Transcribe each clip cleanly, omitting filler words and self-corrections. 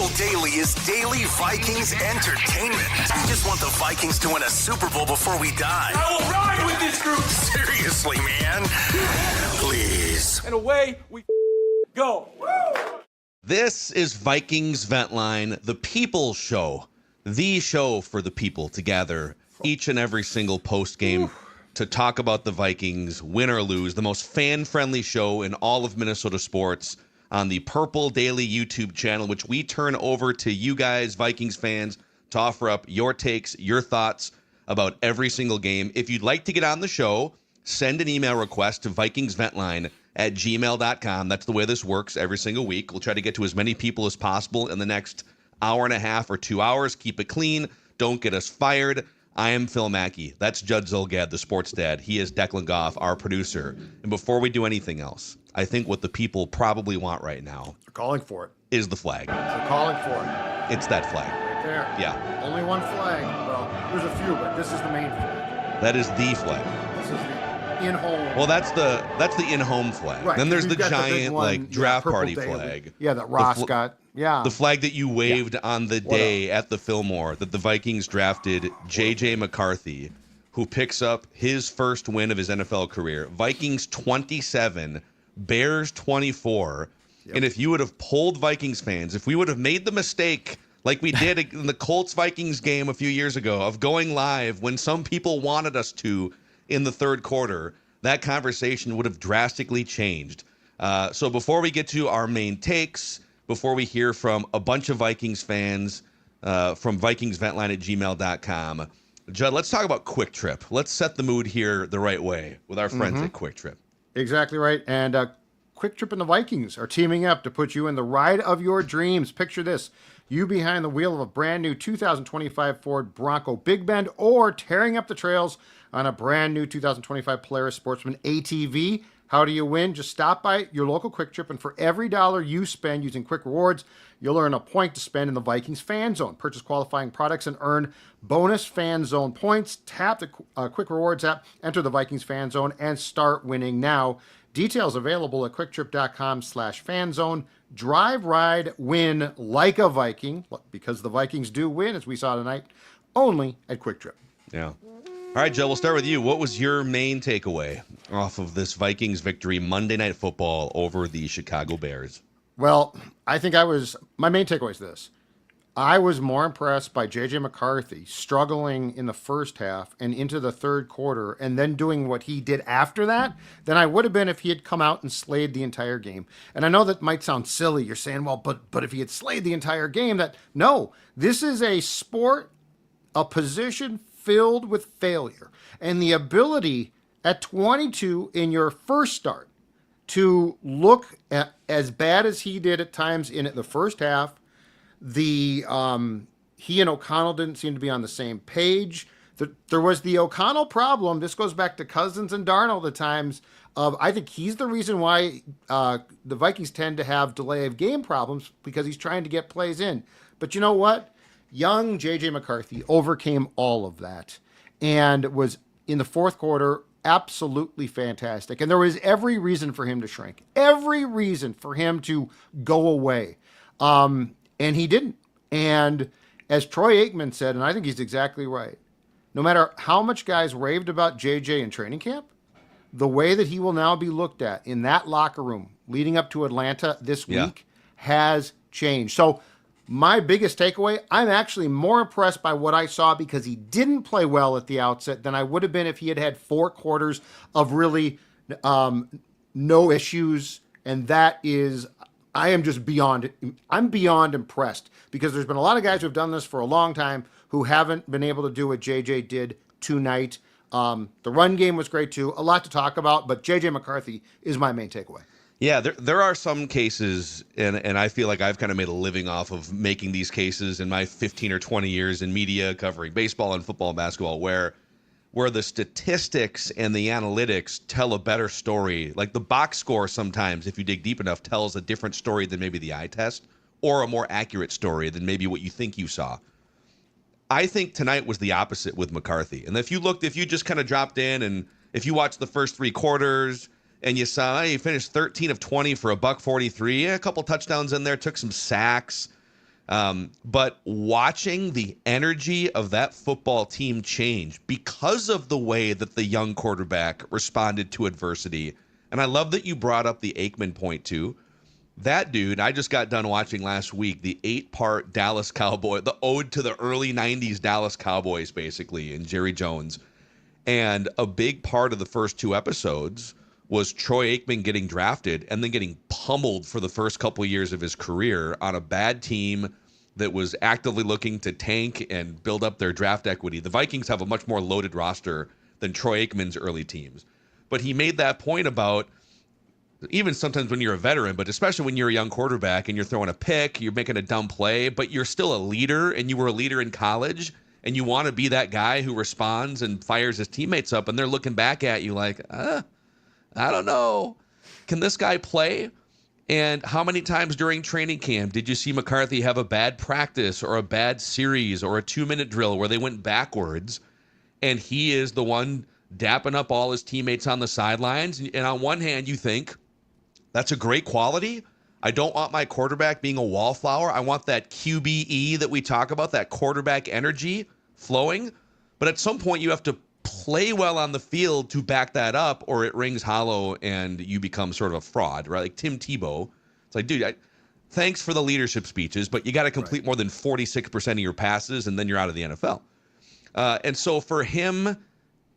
Purple Daily is daily Vikings entertainment. We just want the Vikings to win a Super Bowl before we die. I will ride with this group. Seriously, man. Please. And away we go. This is Vikings Vent Line, the people show. The show for the people to gather each and every single post game to talk about the Vikings, win or lose, the most fan-friendly show in all of Minnesota sports on the Purple Daily YouTube channel, which we turn over to you guys, Vikings fans, to offer up your takes, your thoughts about every single game. If you'd like to get on the show, send an email request to vikingsventline@gmail.com. That's the way this works every single week. We'll try to get to as many people as possible in the next hour and a half or 2 hours. Keep it clean. Don't get us fired. I am Phil Mackey. That's Judd Zolgad, the sports dad. He is Declan Goff, our producer. And before we do anything else, I think what the people probably want right now They're calling for it. is the flag. They're calling for it. It's that flag. Right there. Yeah. Only one flag. Well, there's a few, but this is the main flag. That is the flag. This is the in-home. Well, that's the in-home flag. Right. Then there's the You've got the big giant one, draft Purple party Daily. flag. Yeah, that Ross got. Yeah. The flag that you waved on the day at the Fillmore that the Vikings drafted JJ McCarthy, who picks up his first win of his NFL career. Vikings 27, Bears 24. Yep. And if you would have polled Vikings fans, if we would have made the mistake like we did in the Colts-Vikings game a few years ago of going live when some people wanted us to in the third quarter, that conversation would have drastically changed. So before we get to our main takes, before we hear from a bunch of Vikings fans from vikingsventline@gmail.com, Judd, let's talk about Quick Trip. Let's set the mood here the right way with our friends at Quick Trip. Exactly right. And Quick Trip and the Vikings are teaming up to put you in the ride of your dreams. Picture this. You behind the wheel of a brand new 2025 Ford Bronco Big Bend or tearing up the trails on a brand new 2025 Polaris Sportsman ATV. How do you win? Just stop by your local Quick Trip, and for every dollar you spend using Quick Rewards, you'll earn a point to spend in the Vikings Fan Zone. Purchase qualifying products and earn bonus Fan Zone points. Tap the Quick Rewards app, enter the Vikings Fan Zone, and start winning now. Details available at quicktrip.com/fanzone. Drive, ride, win like a Viking, because the Vikings do win, as we saw tonight, only at Quick Trip. Yeah. All right, Joe, we'll start with you. What was your main takeaway off of this Vikings victory Monday Night Football over the Chicago Bears? Well, I think my main takeaway is this. I was more impressed by JJ McCarthy struggling in the first half and into the third quarter and then doing what he did after that than I would have been if he had come out and slayed the entire game. And I know that might sound silly. You're saying, well, but if he had slayed the entire game, no, this is a sport, a position filled with failure. And the ability at 22 in your first start to look at as bad as he did at times in the first half, he and O'Connell didn't seem to be on the same page. There was the O'Connell problem. This goes back to Cousins and Darnold at times. I think he's the reason why the Vikings tend to have delay of game problems, because he's trying to get plays in. But you know what? Young JJ McCarthy overcame all of that and was, in the fourth quarter, absolutely fantastic. And there was every reason for him to shrink, every reason for him to go away. And he didn't. And as Troy Aikman said, and I think he's exactly right, no matter how much guys raved about JJ in training camp, the way that he will now be looked at in that locker room leading up to Atlanta this week has changed. So my biggest takeaway, I'm actually more impressed by what I saw because he didn't play well at the outset than I would have been if he had had 4 quarters of really no issues. And that is, I'm beyond impressed, because there's been a lot of guys who have done this for a long time who haven't been able to do what JJ did tonight. The run game was great too. A lot to talk about, but JJ McCarthy is my main takeaway. Yeah, there are some cases, and I feel like I've kind of made a living off of making these cases in my 15 or 20 years in media covering baseball and football and basketball, where the statistics and the analytics tell a better story. Like the box score sometimes, if you dig deep enough, tells a different story than maybe the eye test, or a more accurate story than maybe what you think you saw. I think tonight was the opposite with McCarthy. And if you just kind of dropped in, and if you watched the first 3 quarters, and you saw he finished 13 of 20 for $143, a couple touchdowns in there, took some sacks. But watching the energy of that football team change because of the way that the young quarterback responded to adversity. And I love that you brought up the Aikman point too. That dude, I just got done watching last week, the 8-part Dallas Cowboy, the ode to the early 90s Dallas Cowboys, basically, and Jerry Jones. And a big part of the first 2 episodes was Troy Aikman getting drafted and then getting pummeled for the first couple of years of his career on a bad team that was actively looking to tank and build up their draft equity. The Vikings have a much more loaded roster than Troy Aikman's early teams. But he made that point about even sometimes when you're a veteran, but especially when you're a young quarterback and you're throwing a pick, you're making a dumb play, but you're still a leader and you were a leader in college and you want to be that guy who responds and fires his teammates up and they're looking back at you like, I don't know. Can this guy play? And how many times during training camp did you see McCarthy have a bad practice or a bad series or a 2-minute drill where they went backwards and he is the one dapping up all his teammates on the sidelines? And on one hand, you think, that's a great quality. I don't want my quarterback being a wallflower. I want that QBE that we talk about, that quarterback energy flowing. But at some point, you have to play well on the field to back that up, or it rings hollow and you become sort of a fraud, right? Like Tim Tebow. It's like, dude, thanks for the leadership speeches, but you got to complete more than 46% of your passes, and then you're out of the NFL. And so for him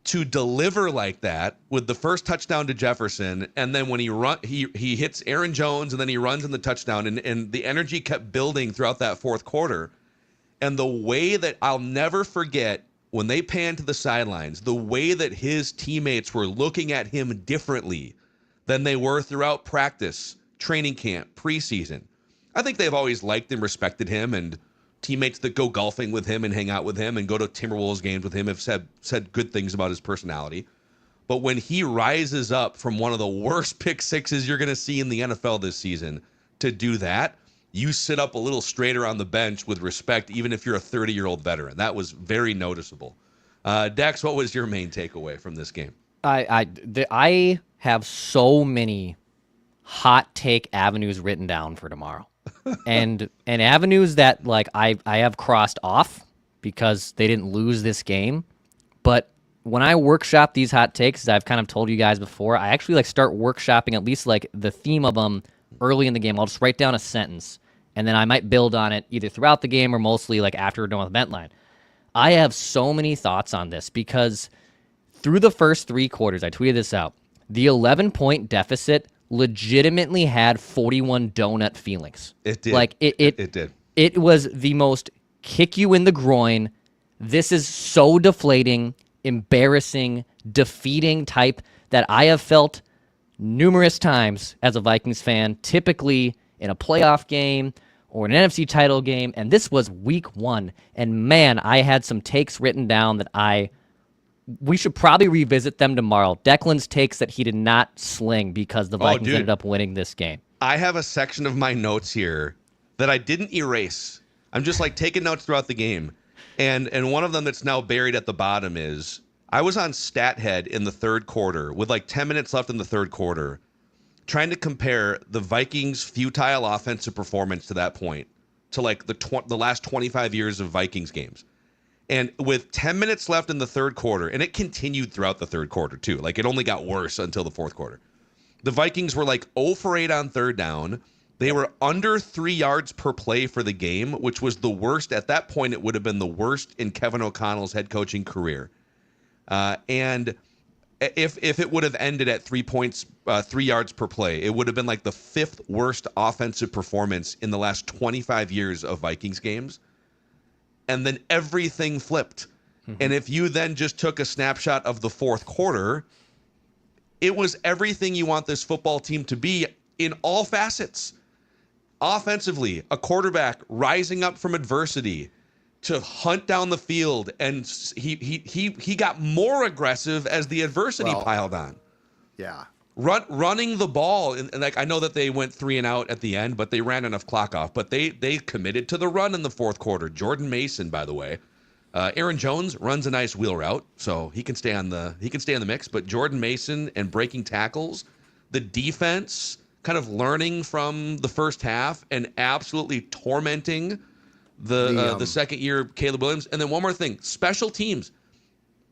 to deliver like that with the first touchdown to Jefferson, and then when he hits Aaron Jones, and then he runs in the touchdown, and the energy kept building throughout that fourth quarter. And the way that I'll never forget when they panned to the sidelines, the way that his teammates were looking at him differently than they were throughout practice, training camp, preseason. I think they've always liked and respected him, and teammates that go golfing with him and hang out with him and go to Timberwolves games with him have said good things about his personality. But when he rises up from one of the worst pick sixes you're going to see in the NFL this season to do that, you sit up a little straighter on the bench with respect, even if you're a 30-year-old veteran. That was very noticeable. Dex, what was your main takeaway from this game? I have so many hot take avenues written down for tomorrow. and avenues that like I have crossed off because they didn't lose this game. But when I workshop these hot takes, as I've kind of told you guys before, I actually like start workshopping at least like the theme of them early in the game. I'll just write down a sentence and then I might build on it either throughout the game or mostly like after we're done with Vent Line. I have so many thoughts on this because through the first 3 quarters, I tweeted this out, the 11-point deficit legitimately had 41 donut feelings. It did. Like it did. It was the most kick you in the groin. This is so deflating, embarrassing, defeating type that I have felt numerous times as a Vikings fan, typically in a playoff game or an NFC title game. And this was week 1. And man, I had some takes written down that we should probably revisit them tomorrow. Declan's takes that he did not sling because the Vikings ended up winning this game. I have a section of my notes here that I didn't erase. I'm just like taking notes throughout the game. And one of them that's now buried at the bottom is I was on StatHead in the third quarter with like 10 minutes left in the third quarter trying to compare the Vikings' futile offensive performance to that point to like the last 25 years of Vikings games. And with 10 minutes left in the third quarter, and it continued throughout the third quarter too. Like it only got worse until the fourth quarter. The Vikings were like 0 for 8 on third down. They were under 3 yards per play for the game, which was the worst. At that point, it would have been the worst in Kevin O'Connell's head coaching career. And if it would have ended at 3 yards per play, it would have been like the 5th worst offensive performance in the last 25 years of Vikings games. And then everything flipped. Mm-hmm. And if you then just took a snapshot of the fourth quarter, it was everything you want this football team to be in all facets. Offensively, a quarterback rising up from adversity to hunt down the field, and he got more aggressive as the adversity piled on. Yeah. Running the ball, and like I know that they went 3 and out at the end, but they ran enough clock off. But they committed to the run in the fourth quarter. Jordan Mason, by the way, Aaron Jones runs a nice wheel route, so he can stay on the mix. But Jordan Mason and breaking tackles, the defense kind of learning from the first half and absolutely tormenting the second year Caleb Williams, and then one more thing: special teams.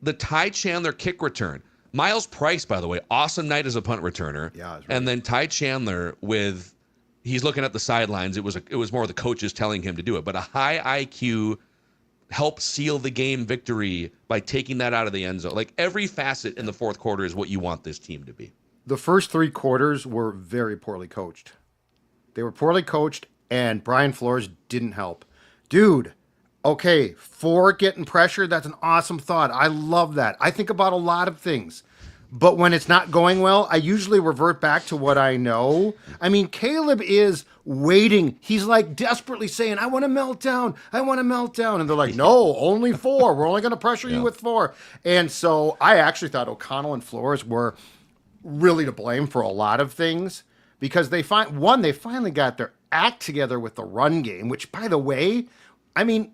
The Ty Chandler kick return. Miles Price, by the way, awesome night as a punt returner. Yeah, and then Ty Chandler he's looking at the sidelines. It was more the coaches telling him to do it, but a high IQ help seal the game victory by taking that out of the end zone. Like every facet in the fourth quarter is what you want this team to be. The first 3 quarters were very poorly coached. They were poorly coached, and Brian Flores didn't help. Dude, okay, 4 getting pressure, that's an awesome thought. I love that. I think about a lot of things. But when it's not going well, I usually revert back to what I know. I mean, Caleb is waiting. He's like desperately saying, I want to melt down. I want to melt down. And they're like, no, only 4. We're only going to pressure you with 4. And so I actually thought O'Connell and Flores were really to blame for a lot of things because they finally got their act together with the run game, which, by the way, I mean,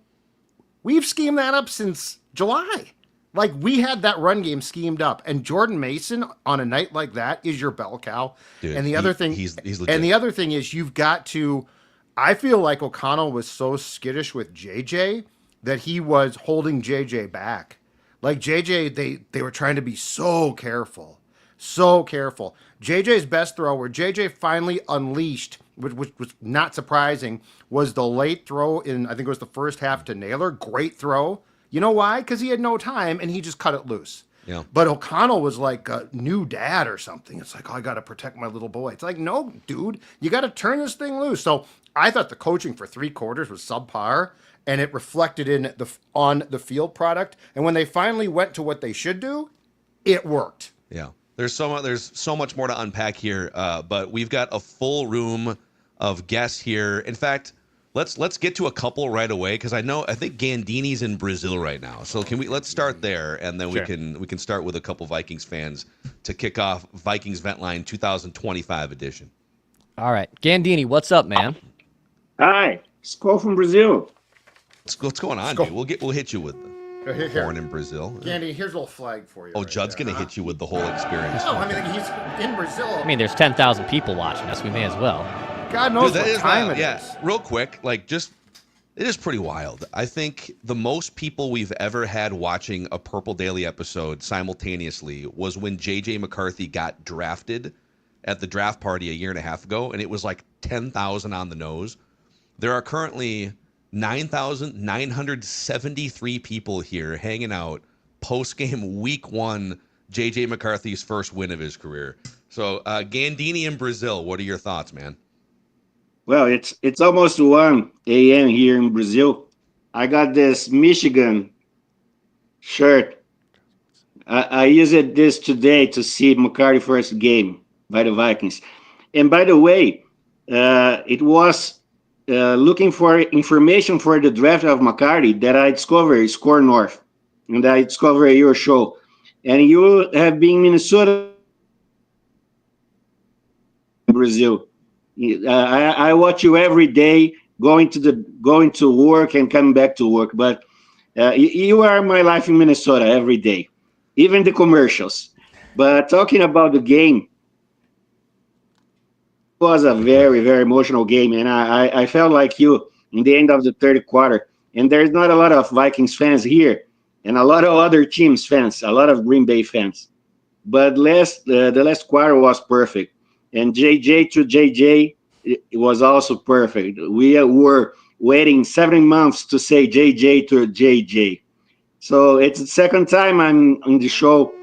we've schemed that up since July. Like, we had that run game schemed up, and Jordan Mason on a night like that is your bell cow. Dude, and the other thing, he's legit. And the other thing is, you've got to. I feel like O'Connell was so skittish with JJ that he was holding JJ back. Like JJ, they were trying to be so careful. JJ's best throw, where JJ finally unleashed, which was not surprising, was the late throw in, I think it was the first half to Naylor. Great throw. You know why? Because he had no time, and he just cut it loose. Yeah. But O'Connell was like a new dad or something. It's like, oh, I got to protect my little boy. It's like, no, dude, you got to turn this thing loose. So I thought the coaching for 3 quarters was subpar, and it reflected on the field product. And when they finally went to what they should do, it worked. Yeah. There's so much more to unpack here, but we've got a full room of guests here. In fact, let's get to a couple right away because I think Gandini's in Brazil right now. So let's start there, and then Sure. we can start with a couple Vikings fans to kick off Vikings Vent Line 2025 edition. All right, Gandini, what's up, man? Hi, Skull from Brazil. What's going on, dude? We'll hit you with Here. born in Brazil. Andy, here's a little flag for you. Oh, right Judd's there, gonna huh? hit you with the whole experience. No, I mean, he's in Brazil. I mean, there's 10,000 people watching us. We may as well. God knows Dude, that what is time wild. it Yeah, is. real quick, it is pretty wild. I think the most people we've ever had watching a Purple Daily episode simultaneously was when JJ McCarthy got drafted at the draft party a year and a half ago, and it was like 10,000 on the nose. There are currently 9,973 people here hanging out post-game week 1, JJ McCarthy's first win of his career. So, Gandini in Brazil, what are your thoughts, man? Well, it's almost 1 a.m. here in Brazil. I got this Michigan shirt. I used this today to see McCarthy first game by the Vikings. And by the way, it was looking for information for the draft of McCarthy that I discovered Score North, and I discovered your show. And you have been in Minnesota, Brazil. I watch you every day, going to work and coming back to work. But you are my life in Minnesota every day, even the commercials. But talking about the game, it was a very, very emotional game, and I felt like you in the end of the third quarter. And there's not a lot of Vikings fans here, and a lot of other teams fans, a lot of Green Bay fans. But the last quarter was perfect. And JJ to JJ, it was also perfect. We were waiting 7 months to say JJ to JJ. So it's the second time I'm on the show,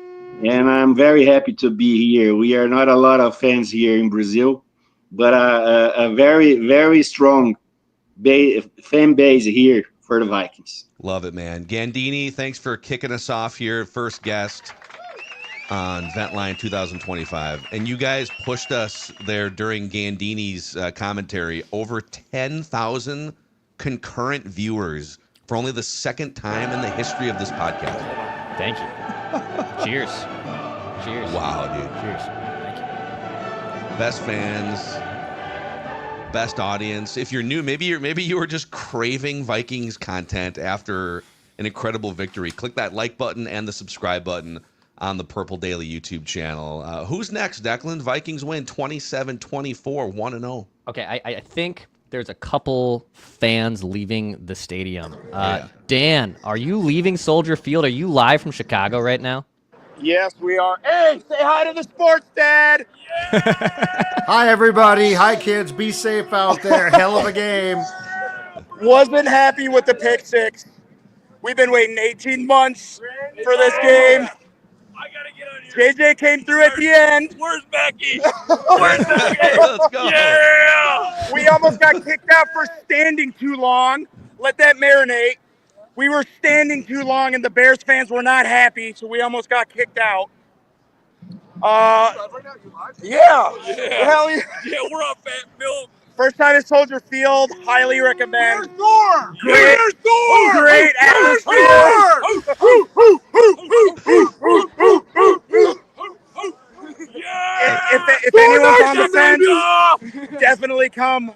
and I'm very happy to be here. We are not a lot of fans here in Brazil, but a very, very strong fan base here for the Vikings. Love it, man. Gandini, thanks for kicking us off here. First guest on Vent Line 2025. And you guys pushed us there during Gandini's commentary. Over 10,000 concurrent viewers for only the second time in the history of this podcast. Thank you. Cheers. Cheers. Wow, dude. Cheers. Thank you. Best fans, best audience. If you're new, maybe you were just craving Vikings content after an incredible victory. Click that like button and the subscribe button on the Purple Daily YouTube channel. Who's next, Declan? Vikings win 27-24, 1-0. Okay, I think there's a couple fans leaving the stadium. Dan, are you leaving Soldier Field? Are you live from Chicago right now? Yes, we are. Hey, say hi to the sports dad. Hi, everybody. Hi, kids. Be safe out there. Hell of a game. Wasn't happy with the pick six. We've been waiting 18 months for this game. I gotta get on here. JJ came through at the end. Where's Becky? Where's Becky? Let's go. Yeah! We almost got kicked out for standing too long. Let that marinate. We were standing too long, and the Bears fans were not happy, so we almost got kicked out. Yeah. Hell yeah. Yeah, we're on Fat Milk. First time at Soldier Field. Highly recommend. Great Great If anyone's on the fence, definitely come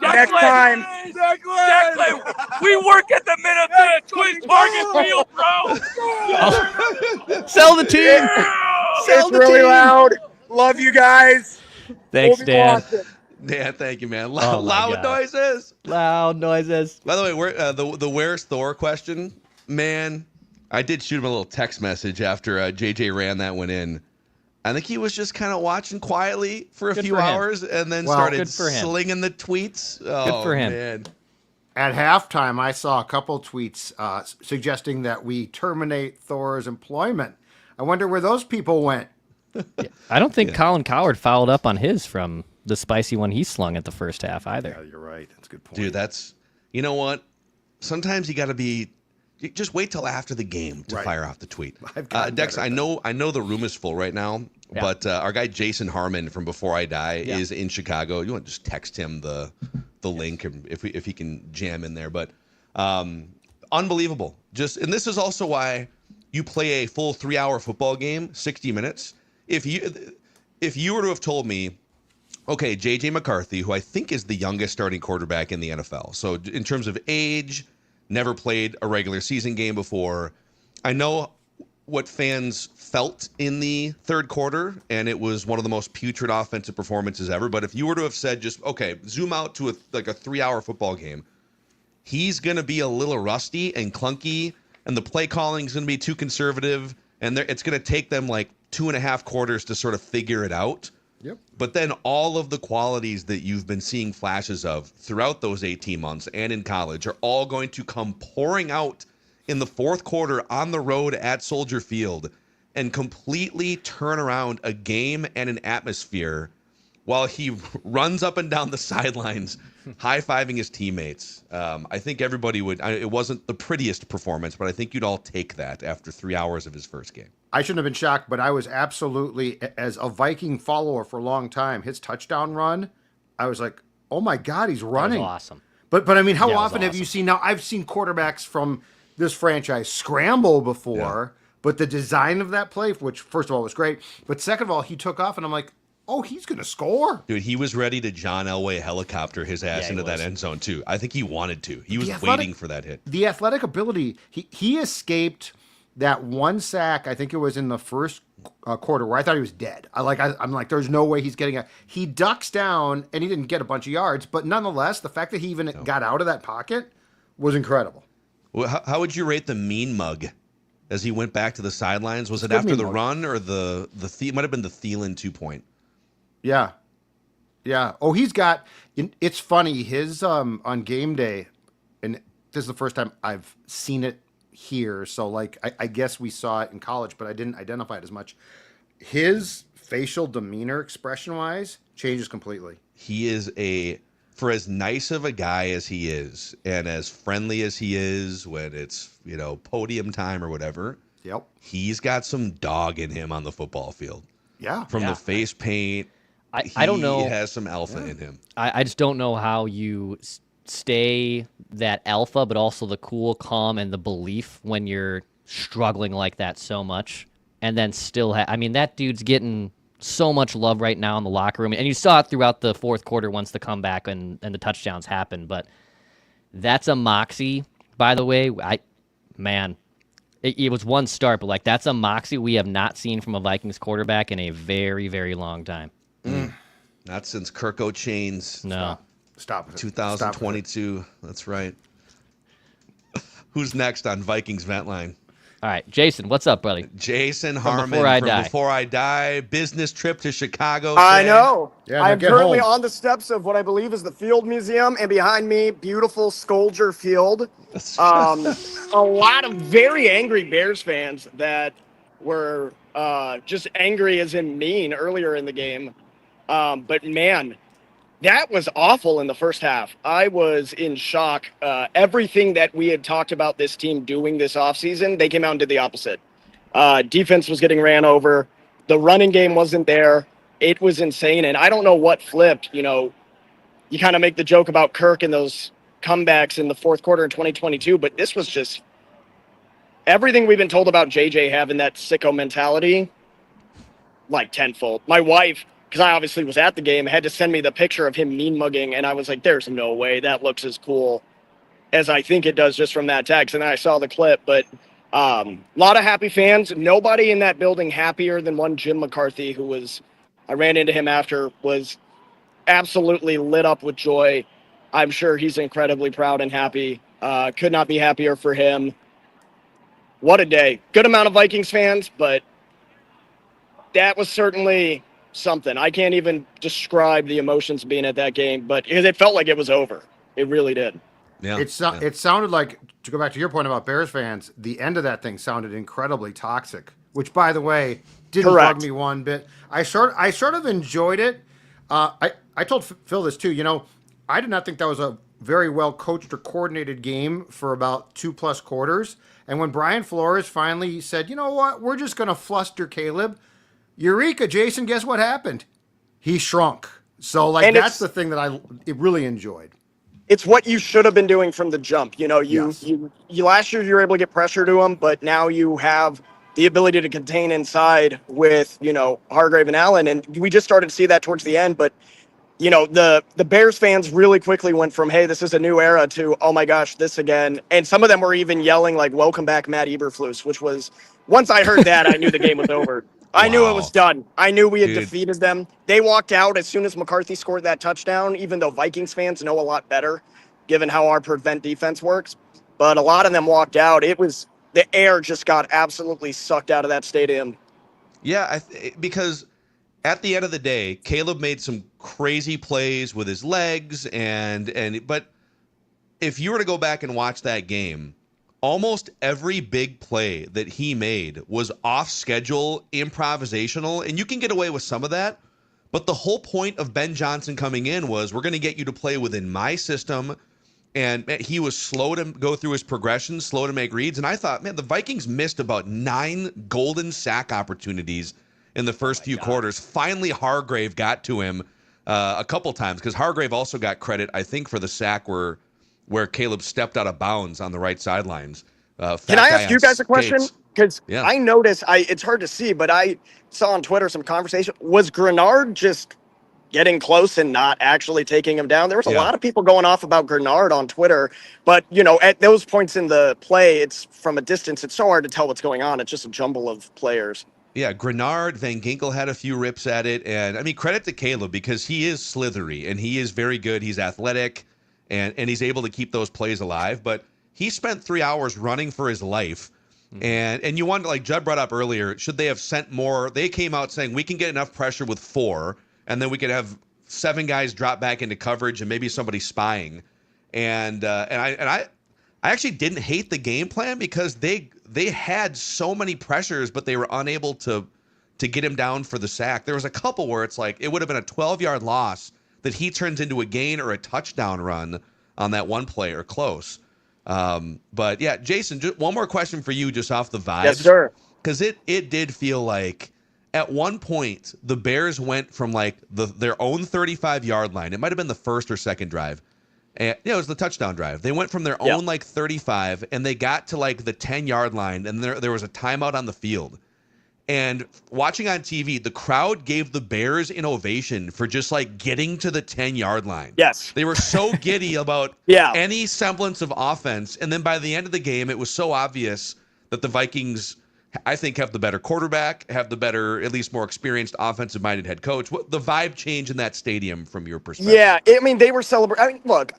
next time. Declan, we work at the Minnesota Twin Target Field, bro. Sell the team. Sell It's the really team. loud. Love you guys. Thanks, We'll be Dan. watching. Dan, thank you, man. Oh, my Loud God. noises. Loud noises. By the way, the where's Thor question, man. I did shoot him a little text message after JJ ran that one in. I think he was just kind of watching quietly for a Good few for him. hours and then Well, started good for him. slinging the tweets. Oh, Good for him. Man. At halftime, I saw a couple tweets suggesting that we terminate Thor's employment. I wonder where those people went. I don't think Colin Coward followed up on his from the spicy one he slung at the first half either. You're right. That's a good point. Dude, that's, you know what? Sometimes you got to just wait till after the game to Right. fire off the tweet. I've gotten Dex, better at I know the room is full right now, Yeah. but our guy Jason Harmon from Before I Die Yeah. is in Chicago. You want to just text him the link if he can jam in there. But unbelievable. And this is also why you play a full 3-hour football game, 60 minutes. If you were to have told me, okay, JJ McCarthy, who I think is the youngest starting quarterback in the NFL. So in terms of age, never played a regular season game before. I know what fans felt in the third quarter, and it was one of the most putrid offensive performances ever. But if you were to have said just, okay, zoom out to a 3-hour football game, he's going to be a little rusty and clunky, and the play calling is going to be too conservative, and it's going to take them like 2.5 quarters to sort of figure it out. Yep. But then all of the qualities that you've been seeing flashes of throughout those 18 months and in college are all going to come pouring out in the fourth quarter on the road at Soldier Field and completely turn around a game and an atmosphere while he runs up and down the sidelines high-fiving his teammates. I think everybody would. It wasn't the prettiest performance, but I think you'd all take that after 3 hours of his first game. I shouldn't have been shocked, but I was absolutely, as a Viking follower for a long time, his touchdown run, I was like, oh my God, he's running. That was awesome. But I mean, how Yeah, it was often have you awesome. seen, now I've seen quarterbacks from this franchise scramble before, but the design of that play, which first of all was great, but second of all, he took off and I'm like, oh, he's going to score. Dude, he was ready to John Elway helicopter his ass Yeah, he into that was. end zone, too. I think he wanted to. He was athletic- waiting for that hit. The athletic ability, he escaped that one sack, I think it was in the first quarter, where I thought he was dead. I'm like, there's no way he's getting a. He ducks down and he didn't get a bunch of yards, but nonetheless, the fact that he even got out of that pocket was incredible. Well, how would you rate the mean mug as he went back to the sidelines? Was it Good after mean the mug. run or it might have been the Thielen 2-point? Yeah. Yeah. Oh, he's got. It's funny. His on game day, and this is the first time I've seen it here. So like, I guess we saw it in college, but I didn't identify it as much. His facial demeanor, expression wise, changes completely. He is for as nice of a guy as he is, and as friendly as he is when it's podium time or whatever. Yep. He's got some dog in him on the football field. Yeah. From the face paint. I don't know. He has some alpha in him. I just don't know how you stay that alpha, but also the cool, calm, and the belief when you're struggling like that so much, and then still I mean, that dude's getting so much love right now in the locker room, and you saw it throughout the fourth quarter once the comeback and the touchdowns happened. But that's a moxie, by the way. It was one start, but like that's a moxie we have not seen from a Vikings quarterback in a very, very long time. Not since Kirk O'Chain's. No. Stop it. 2022. That's right. Who's next on Vikings Vent Line? All right, Jason, what's up, buddy? Jason From Harmon Before I from Die. Before I Die. Business trip to Chicago I today. know. Yeah, I'm get currently home. on the steps of what I believe is the Field Museum, and behind me, beautiful Scolger Field. A lot of very angry Bears fans that were just angry as in mean earlier in the game. But man, that was awful in the first half. I was in shock. Everything that we had talked about this team doing this offseason, they came out and did the opposite. Defense was getting ran over. The running game wasn't there. It was insane. And I don't know what flipped. You know, you kind of make the joke about Kirk and those comebacks in the fourth quarter in 2022, but this was just everything we've been told about JJ having that sicko mentality, like tenfold. My wife, because I obviously was at the game, had to send me the picture of him mean mugging, and I was like, there's no way that looks as cool as I think it does just from that text. And then I saw the clip, but a lot of happy fans. Nobody in that building happier than one Jim McCarthy, who was, I ran into him after, was absolutely lit up with joy. I'm sure he's incredibly proud and happy. Could not be happier for him. What a day. Good amount of Vikings fans, but that was certainly something. I can't even describe the emotions being at that game, but it felt like it was over. It really did. Yeah. It sounded like, to go back to your point about Bears fans, the end of that thing sounded incredibly toxic, which, by the way, didn't Correct. bug me one bit. I sort of enjoyed it. I told Phil this too. You know, I did not think that was a very well coached or coordinated game for about 2+ quarters. And when Brian Flores finally said, you know what, we're just going to fluster Caleb, Eureka, Jason, guess what happened? He shrunk. So, like, And that's the thing that it really enjoyed. It's what you should have been doing from the jump. You know, Yes. you last year you were able to get pressure to him, but now you have the ability to contain inside with, you know, Hargrave and Allen. And we just started to see that towards the end. But, you know, the Bears fans really quickly went from, hey, this is a new era, to, oh my gosh, this again. And some of them were even yelling like, welcome back, Matt Eberflus, which was, once I heard that, I knew the game was over. I knew it was done. I knew we had defeated them. They walked out as soon as McCarthy scored that touchdown, even though Vikings fans know a lot better, given how our prevent defense works. But a lot of them walked out. It was, the air just got absolutely sucked out of that stadium. Yeah, because at the end of the day, Caleb made some crazy plays with his legs, but if you were to go back and watch that game, almost every big play that he made was off schedule, improvisational, and you can get away with some of that. But the whole point of Ben Johnson coming in was, we're going to get you to play within my system. And he was slow to go through his progressions, slow to make reads. And I thought, man, the Vikings missed about 9 golden sack opportunities in the first few quarters. Finally, Hargrave got to him a couple times, because Hargrave also got credit, I think, for the sack where Caleb stepped out of bounds on the right sidelines. Can I ask you guys a question? Because Yeah. I noticed, it's hard to see, but I saw on Twitter some conversation. Was Grenard just getting close and not actually taking him down? There was a lot of people going off about Grenard on Twitter, but, you know, at those points in the play, it's from a distance, it's so hard to tell what's going on. It's just a jumble of players. Yeah, Grenard, Van Ginkel had a few rips at it. And, I mean, credit to Caleb, because he is slithery and he is very good. He's athletic and he's able to keep those plays alive. But he spent 3 hours running for his life. And you wonder, like Judd brought up earlier, should they have sent more? They came out saying we can get enough pressure with 4, and then we could have 7 guys drop back into coverage and maybe somebody spying. And I actually didn't hate the game plan, because they had so many pressures, but they were unable to get him down for the sack. There was a couple where it's like it would have been a 12-yard loss that he turns into a gain or a touchdown run on that one play or close. But yeah, Jason, just one more question for you, just off the vibes. Yes, sir. Because it did feel like at one point the Bears went from like their own 35-yard line. It might have been the first or second drive. And it was the touchdown drive. They went from their own like 35, and they got to like the 10-yard line, and there was a timeout on the field. And watching on TV, the crowd gave the Bears an ovation for just like getting to the 10-yard line. Yes. They were so giddy about any semblance of offense. And then by the end of the game, it was so obvious that the Vikings I think, have the better quarterback, have the better, at least more experienced offensive-minded head coach. What the vibe change in that stadium from your perspective? Yeah, I mean, they were celebrating. I mean, look,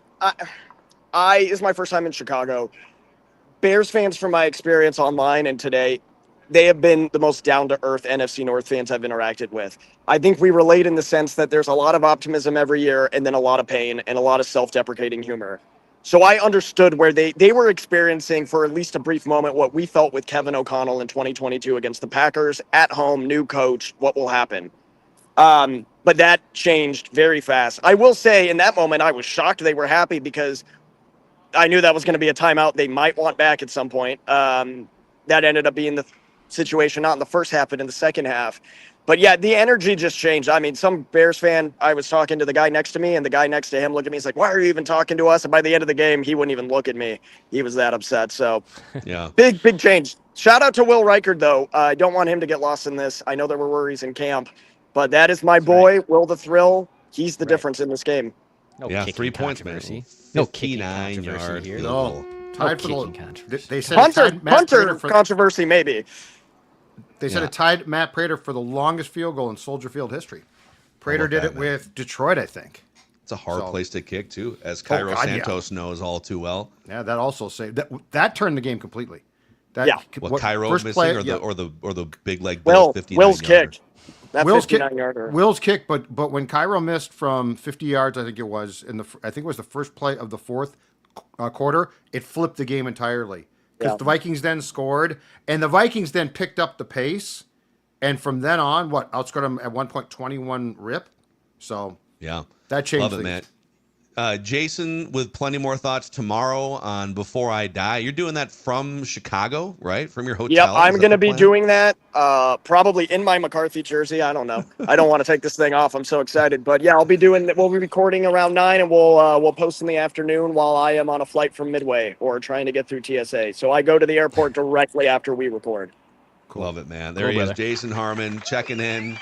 this is my first time in Chicago. Bears fans, from my experience online and today, they have been the most down-to-earth NFC North fans I've interacted with. I think we relate in the sense that there's a lot of optimism every year and then a lot of pain and a lot of self-deprecating humor. So I understood where they were experiencing, for at least a brief moment, what we felt with Kevin O'Connell in 2022 against the Packers, at home, new coach, what will happen? But that changed very fast. I will say in that moment, I was shocked they were happy because I knew that was going to be a timeout they might want back at some point. That ended up being the situation, not in the first half, but in the second half. But yeah, the energy just changed. I mean, some Bears fan, I was talking to the guy next to me, and the guy next to him looked at me. He's like, "Why are you even talking to us?" And by the end of the game, he wouldn't even look at me. He was that upset. So, Yeah, big change. Shout out to Will Reichard, though. I don't want him to get lost in this. I know there were worries in camp, but that is my boy, Will the Thrill. He's the difference in this game. No yeah, kicking 3 points, man. controversy. No kicking 59-yard controversy here. field goal. Tied for kicking the. controversy. They said it tied Matt Hunter Prater for, controversy, maybe. They said Yeah. it tied Matt Prater for the longest field goal in Soldier Field history. Prater did it with Detroit, I think. It's a hard So- place to kick, too, as Cairo God, yeah. Santos knows all too well. Yeah, that also saved that turned the game completely. That, Yeah. What, Cairo first missing play- or yeah. the big leg Bill's 59 Will's kick. That Will's kick, 59-yarder. Will's kick, but when Cairo missed from 50 yards, I think it was the first play of the fourth quarter, it flipped the game entirely because the Vikings then scored, and the Vikings then picked up the pace, and from then on, outscored them at 1.21 rip. So Yeah. that changed Love it, things. man. Jason, with plenty more thoughts tomorrow on Before I Die. You're doing that from Chicago, right? From your hotel? Yep, Is I'm that going to the be plan? doing that probably in my McCarthy jersey. I don't know. I don't want to take this thing off. I'm so excited. But yeah, we'll be recording around 9, and we'll post in the afternoon while I am on a flight from Midway or trying to get through TSA. So I go to the airport directly after we record. Love it, man. There he brother. is, Jason Harmon, checking in,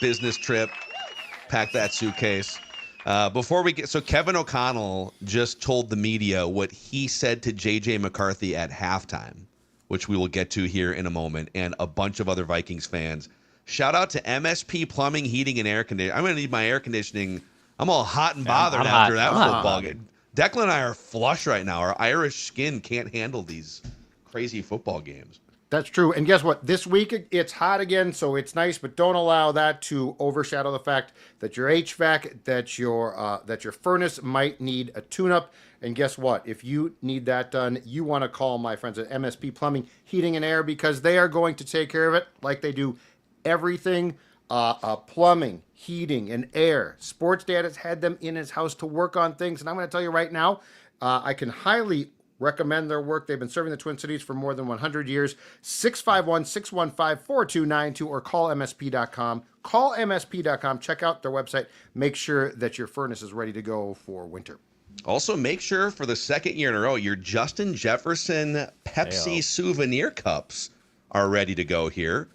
business trip, pack that suitcase. Before we get, so Kevin O'Connell just told the media what he said to JJ McCarthy at halftime, which we will get to here in a moment, and a bunch of other Vikings fans. Shout out to MSP Plumbing, Heating, and Air Conditioning. I'm going to need my air conditioning. I'm all hot and bothered I'm after hot. that I'm football hot. game. Declan and I are flush right now. Our Irish skin can't handle these crazy football games. That's true. And guess what? This week it's hot again, so it's nice, but don't allow that to overshadow the fact that your HVAC, that your furnace might need a tune-up. And guess what? If you need that done, you want to call my friends at MSP Plumbing, Heating, and Air, because they are going to take care of it like they do everything. Plumbing, heating, and air. Sports Dad has had them in his house to work on things, and I'm going to tell you right now, I can highly recommend their work. They've been serving the Twin Cities for more than 100 years. 651-615-4292 or call MSP.com. Call MSP.com. Check out their website. Make sure that your furnace is ready to go for winter. Also, make sure for the second year in a row, your Justin Jefferson Pepsi souvenir cups are ready to go here.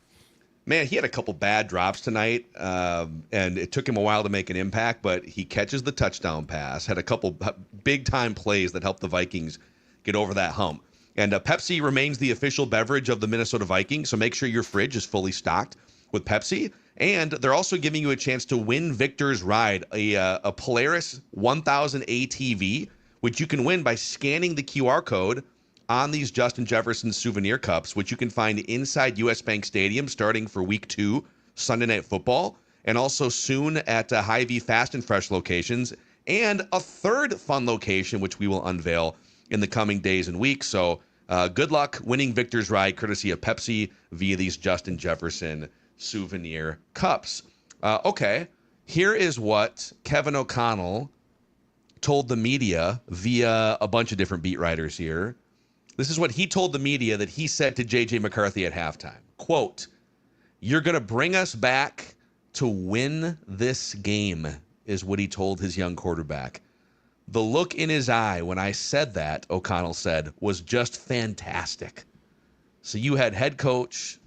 Man, he had a couple bad drops tonight, and it took him a while to make an impact, but he catches the touchdown pass, had a couple big-time plays that helped the Vikings get over that hump. And Pepsi remains the official beverage of the Minnesota Vikings, so make sure your fridge is fully stocked with Pepsi. And they're also giving you a chance to win Victor's Ride, a Polaris 1000 ATV, which you can win by scanning the QR code on these Justin Jefferson souvenir cups, which you can find inside US Bank Stadium starting for Week 2, Sunday Night Football, and also soon at Hy-Vee Fast and Fresh locations, and a third fun location, which we will unveil in the coming days and weeks. So good luck winning Victor's Ride, courtesy of Pepsi, via these Justin Jefferson souvenir cups. Okay, here is what Kevin O'Connell told the media via a bunch of different beat writers here. This is what he told the media that he said to JJ McCarthy at halftime. Quote, "You're going to bring us back to win this game," is what he told his young quarterback. The look in his eye when I said that, O'Connell said, was just fantastic. So you had head coach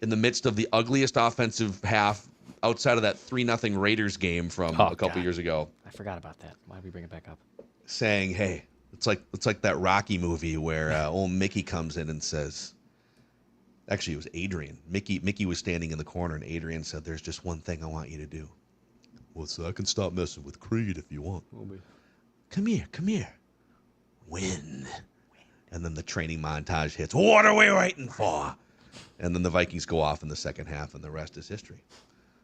in the midst of the ugliest offensive half outside of that 3-0 Raiders game from a couple years ago, I forgot about that. Why did we bring it back up? saying, hey, it's like that Rocky movie where old Mickey comes in and says, Actually, it was Adrian. Mickey was standing in the corner, and Adrian said, "There's just one thing I want you to do." What's that? I can stop messing with Creed if you want. Come here. Win. And then the training montage hits. What are we waiting for? And then the Vikings go off in the second half, and the rest is history.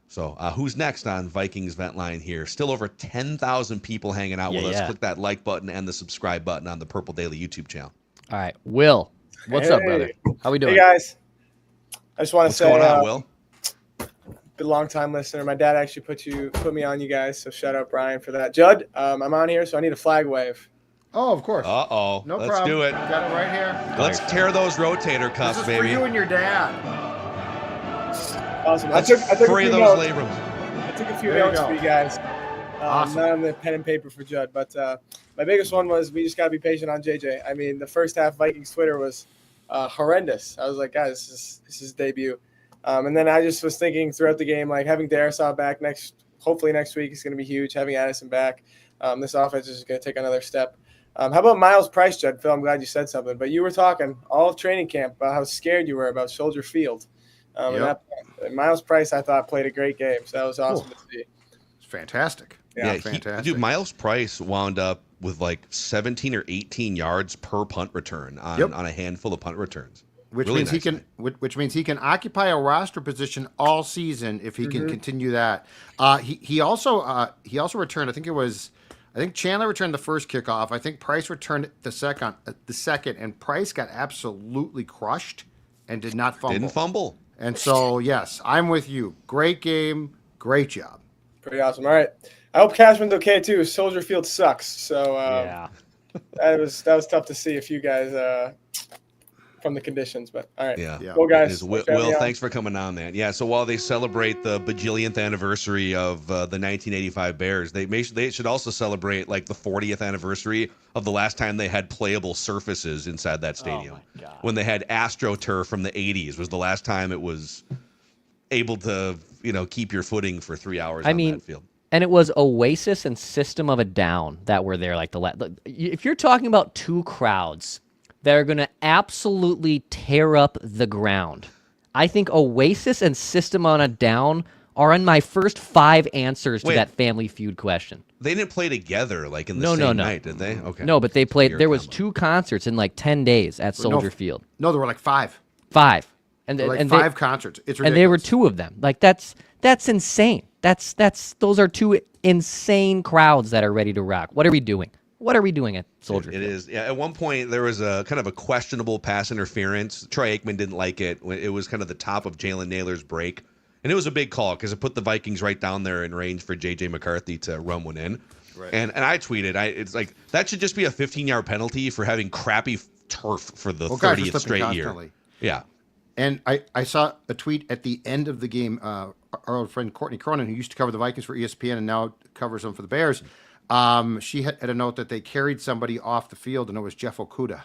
So who's next on Vikings Vent Line here? Still over 10,000 people hanging out with us. Click that like button and the subscribe button on the Purple Daily YouTube channel. All right, Will, what's up, brother? How we doing? Hey, guys. I just want to say, what's going on, Will? Been a long time listener. My dad actually put me on you guys, so shout out Brian for that. Judd, I'm on here, so I need a flag wave. Oh, of course. Uh-oh. No Let's problem. do it. Got it right here. Let's tear those rotator cuffs, This is baby. for you and your dad. Awesome. Let's I took a free few those notes. labrums. I took a few There you notes go. for you guys. Awesome. Not on the pen and paper for Judd, but my biggest one was we just got to be patient on JJ. I mean, the first half Vikings Twitter was horrendous. I was like, guys, this is his debut. And then I just was thinking throughout the game, like having Darisaw back hopefully next week is going to be huge. Having Addison back, this offense is going to take another step. How about Miles Price, Judd? Phil, I'm glad you said something. But you were talking all of training camp about how scared you were about Soldier Field. And Miles Price, I thought, played a great game. So that was awesome to see. It's fantastic. Yeah, fantastic. Dude, Miles Price wound up with like 17 or 18 yards per punt return on a handful of punt returns. Which Really means nice. he can occupy a roster position all season if he can continue that. He also returned. I think Chandler returned the first kickoff. I think Price returned the second, and Price got absolutely crushed and did not fumble. Didn't fumble. And so, yes, I'm with you. Great game, great job. Pretty awesome. All right. I hope Cashman's okay too. Soldier Field sucks. So that was tough to see a few guys from the conditions. But all right. Yeah. Well, guys. Will, thanks for coming on, man. Yeah. So while they celebrate the bajillionth anniversary of the 1985 Bears, they should also celebrate like the 40th anniversary of the last time they had playable surfaces inside that stadium. Oh my God. When they had AstroTurf from the 80s was the last time it was able to keep your footing for 3 hours on that field. And it was Oasis and System of a Down that were there. If you're talking about two crowds that are going to absolutely tear up the ground, I think Oasis and System on a Down are in my first 5 answers to that Family Feud question. They didn't play together like in the same night, did they? Okay. No, but they played. There was 2 concerts in like 10 days at Soldier Field. No, there were like 5. 5. And 5 concerts. It's ridiculous. And there were 2 of them. Like that's insane. Those are 2 insane crowds that are ready to rock. What are we doing? What are we doing at Soldier Field? It is. Yeah. At one point, there was a kind of a questionable pass interference. Troy Aikman didn't like it. It was kind of the top of Jalen Naylor's break. And it was a big call because it put the Vikings right down there in range for JJ McCarthy to run one in. Right. And I tweeted, it's like, that should just be a 15-yard penalty for having crappy turf for the 30th straight year. Yeah. And I saw a tweet at the end of the game. Our old friend Courtney Cronin, who used to cover the Vikings for ESPN and now covers them for the Bears, she had a note that they carried somebody off the field, and it was Jeff Okudah.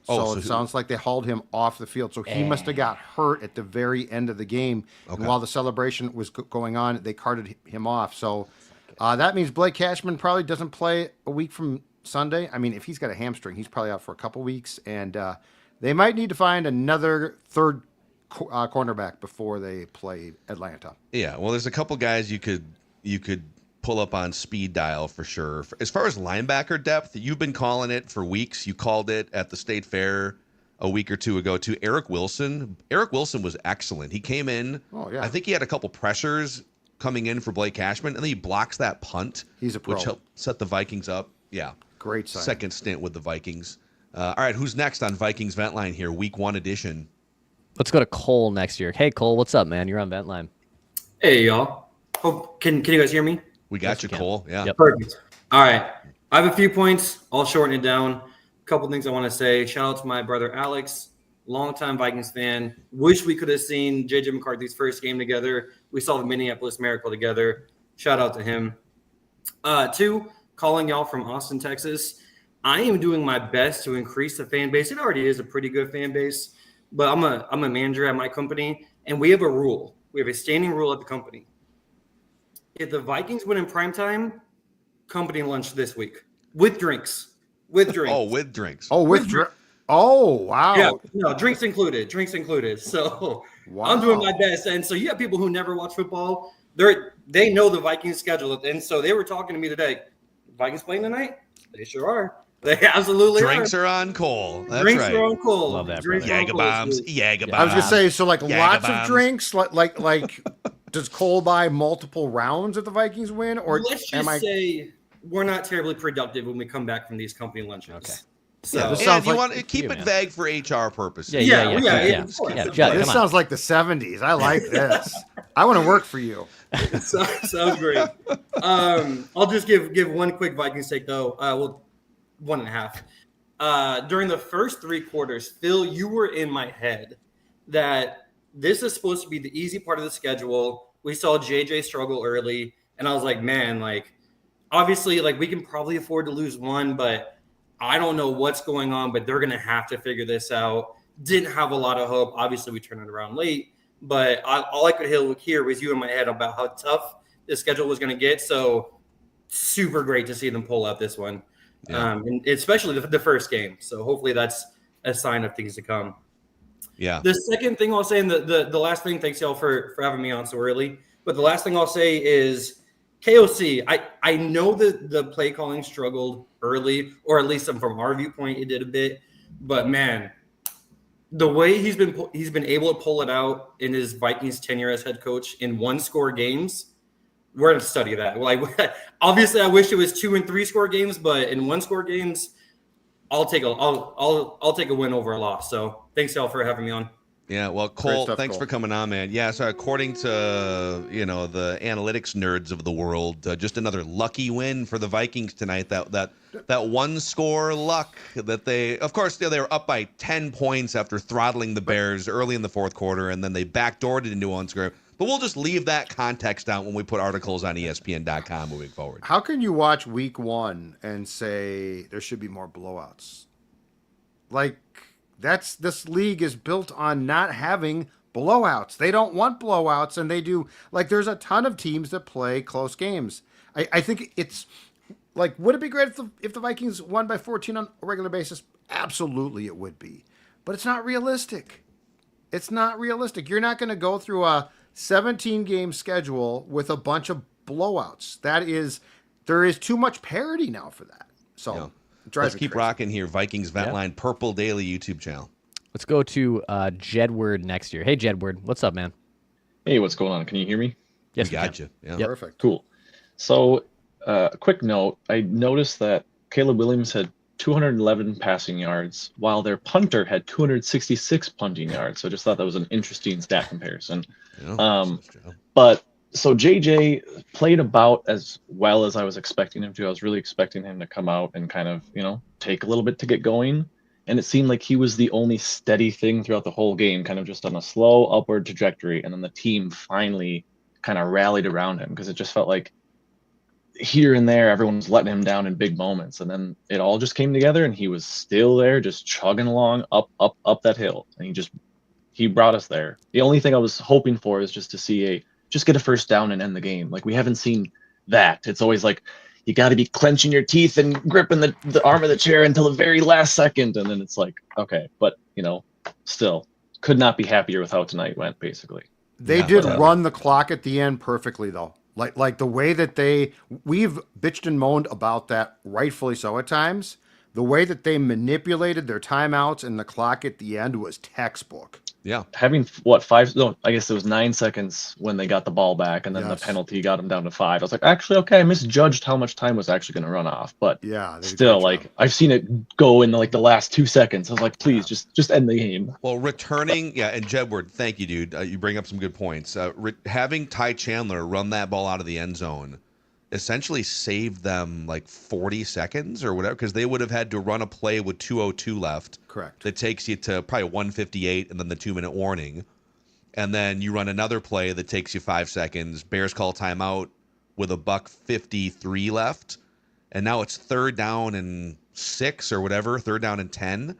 So it sounds like they hauled him off the field. So he must have got hurt at the very end of the game. Okay. And while the celebration was going on, they carted him off. So that means Blake Cashman probably doesn't play a week from Sunday. I mean, if he's got a hamstring, he's probably out for a couple weeks. And they might need to find another third cornerback before they play Atlanta. Yeah, well, there's a couple guys you could pull up on speed dial for sure. As far as linebacker depth, you've been calling it for weeks. You called it at the State Fair a week or 2 ago too. Eric Wilson was excellent. He came in. Oh, yeah. I think he had a couple pressures coming in for Blake Cashman, and then he blocks that punt. He's a pro. Which helped set the Vikings up. Yeah. Great sign. Second stint with the Vikings. All right, who's next on Vikings Vent Line here, week 1 edition? Let's go to Cole next year. Hey, Cole, what's up, man? You're on Vent Line. Hey, y'all. Can you guys hear me? We got you, Cole. Yeah. Yep. Perfect. All right. I have a few points. I'll shorten it down. A couple things I want to say. Shout out to my brother Alex, longtime Vikings fan. Wish we could have seen JJ McCarthy's first game together. We saw the Minneapolis Miracle together. Shout out to him. 2, calling y'all from Austin, Texas. I am doing my best to increase the fan base. It already is a pretty good fan base, but I'm a manager at my company, and we have a rule. We have a standing rule at the company. If the Vikings win in primetime, company lunch this week with drinks. With drinks. Oh, with drinks. Oh, wow. Yeah, no, drinks included. Drinks included. So I'm doing my best. And so you have people who never watch football. They know the Vikings schedule. And so they were talking to me today. Vikings playing tonight? They sure are. They absolutely Drinks are on Cole. That's Drinks right. are on Cole. Love that, Drinks brother. are on Jager Cole. bombs. Jager bombs. I was gonna say, so like Jager lots bombs. of drinks, like does Cole buy multiple rounds if the Vikings win, or Let's just say we're not terribly productive when we come back from these company lunches. Okay. So this And sounds you like want to keep it vague for HR purposes. Yeah. of course. Judd, this come on. sounds like the 70s. I like this. I want to work for you. Sounds great. I'll just give one quick Vikings take though. Well, 1.5. During the first 3 quarters, Phil, you were in my head that this is supposed to be the easy part of the schedule. We saw JJ struggle early, and I was like, man, like obviously, like we can probably afford to lose one, but I don't know what's going on, but they're gonna have to figure this out. Didn't have a lot of hope. Obviously, we turned it around late, but all I could hear was you in my head about how tough the schedule was going to get. So super great to see them pull out this one, and especially the first game. So hopefully that's a sign of things to come. Yeah. The second thing I'll say, and the last thing, thanks y'all for having me on so early. But the last thing I'll say is KOC. I know that the play calling struggled early, or at least from our viewpoint, it did a bit. But man, the way he's been able to pull it out in his Vikings tenure as head coach in 1-score games, we're gonna study that. Like, obviously, I wish it was 2 and 3 score games, but in 1-score games, I'll take a win over a loss. So thanks y'all for having me on. Yeah, well, Cole, stuff, thanks Cole. for coming on, man. Yeah, so according to the analytics nerds of the world, just another lucky win for the Vikings tonight. That 1-score luck that they were up by 10 points after throttling the Bears early in the fourth quarter, and then they backdoored it into 1-score. But we'll just leave that context out when we put articles on ESPN.com moving forward. How can you watch week 1 and say there should be more blowouts? Like, this league is built on not having blowouts. They don't want blowouts, and they do. Like, there's a ton of teams that play close games. I think it's like, would it be great if the Vikings won by 14 on a regular basis? Absolutely, it would be. But it's not realistic. It's not realistic. You're not going to go through a 17-game schedule with a bunch of blowouts. There is too much parity now for that. So. Yeah. Let's keep rocking here. Vikings Vent Line Purple Daily YouTube channel. Let's go to Jedward next year. Hey, Jedward, what's up, man? Hey, what's going on? Can you hear me? Yes, we got you. Yeah. Yep. Perfect. Cool. So, quick note. I noticed that Caleb Williams had 211 passing yards, while their punter had 266 punting yards. So I just thought that was an interesting stat comparison. Yeah, But so JJ played about as well as I was expecting him to. I was really expecting him to come out and kind of, take a little bit to get going. And it seemed like he was the only steady thing throughout the whole game, kind of just on a slow upward trajectory. And then the team finally kind of rallied around him, because it just felt like here and there, everyone was letting him down in big moments. And then it all just came together, and he was still there, just chugging along up that hill. And he brought us there. The only thing I was hoping for is just to see just get a first down and end the game. Like, we haven't seen that. It's always like you got to be clenching your teeth and gripping the arm of the chair until the very last second. And then it's like, okay, but still could not be happier with how tonight went, basically. They did run the clock at the end perfectly, though. Like the way that we've bitched and moaned about that, rightfully so at times. The way that they manipulated their timeouts and the clock at the end was textbook. Yeah. Having I guess it was 9 seconds when they got the ball back, and then the penalty got them down to 5. I was like, actually, okay, I misjudged how much time was actually going to run off. But yeah, still, like, I've seen it go in like the last 2 seconds. I was like, please, just end the game. Well, returning, and Jedward, thank you, dude. You bring up some good points. Having Ty Chandler run that ball out of the end zone essentially saved them like 40 seconds or whatever, because they would have had to run a play with 2:02 left. Correct. That takes you to probably 1:58 and then the 2-minute warning. And then you run another play that takes you 5 seconds. Bears call timeout with $1:53 left. And now it's 3rd down and 6 or whatever, 3rd down and 10.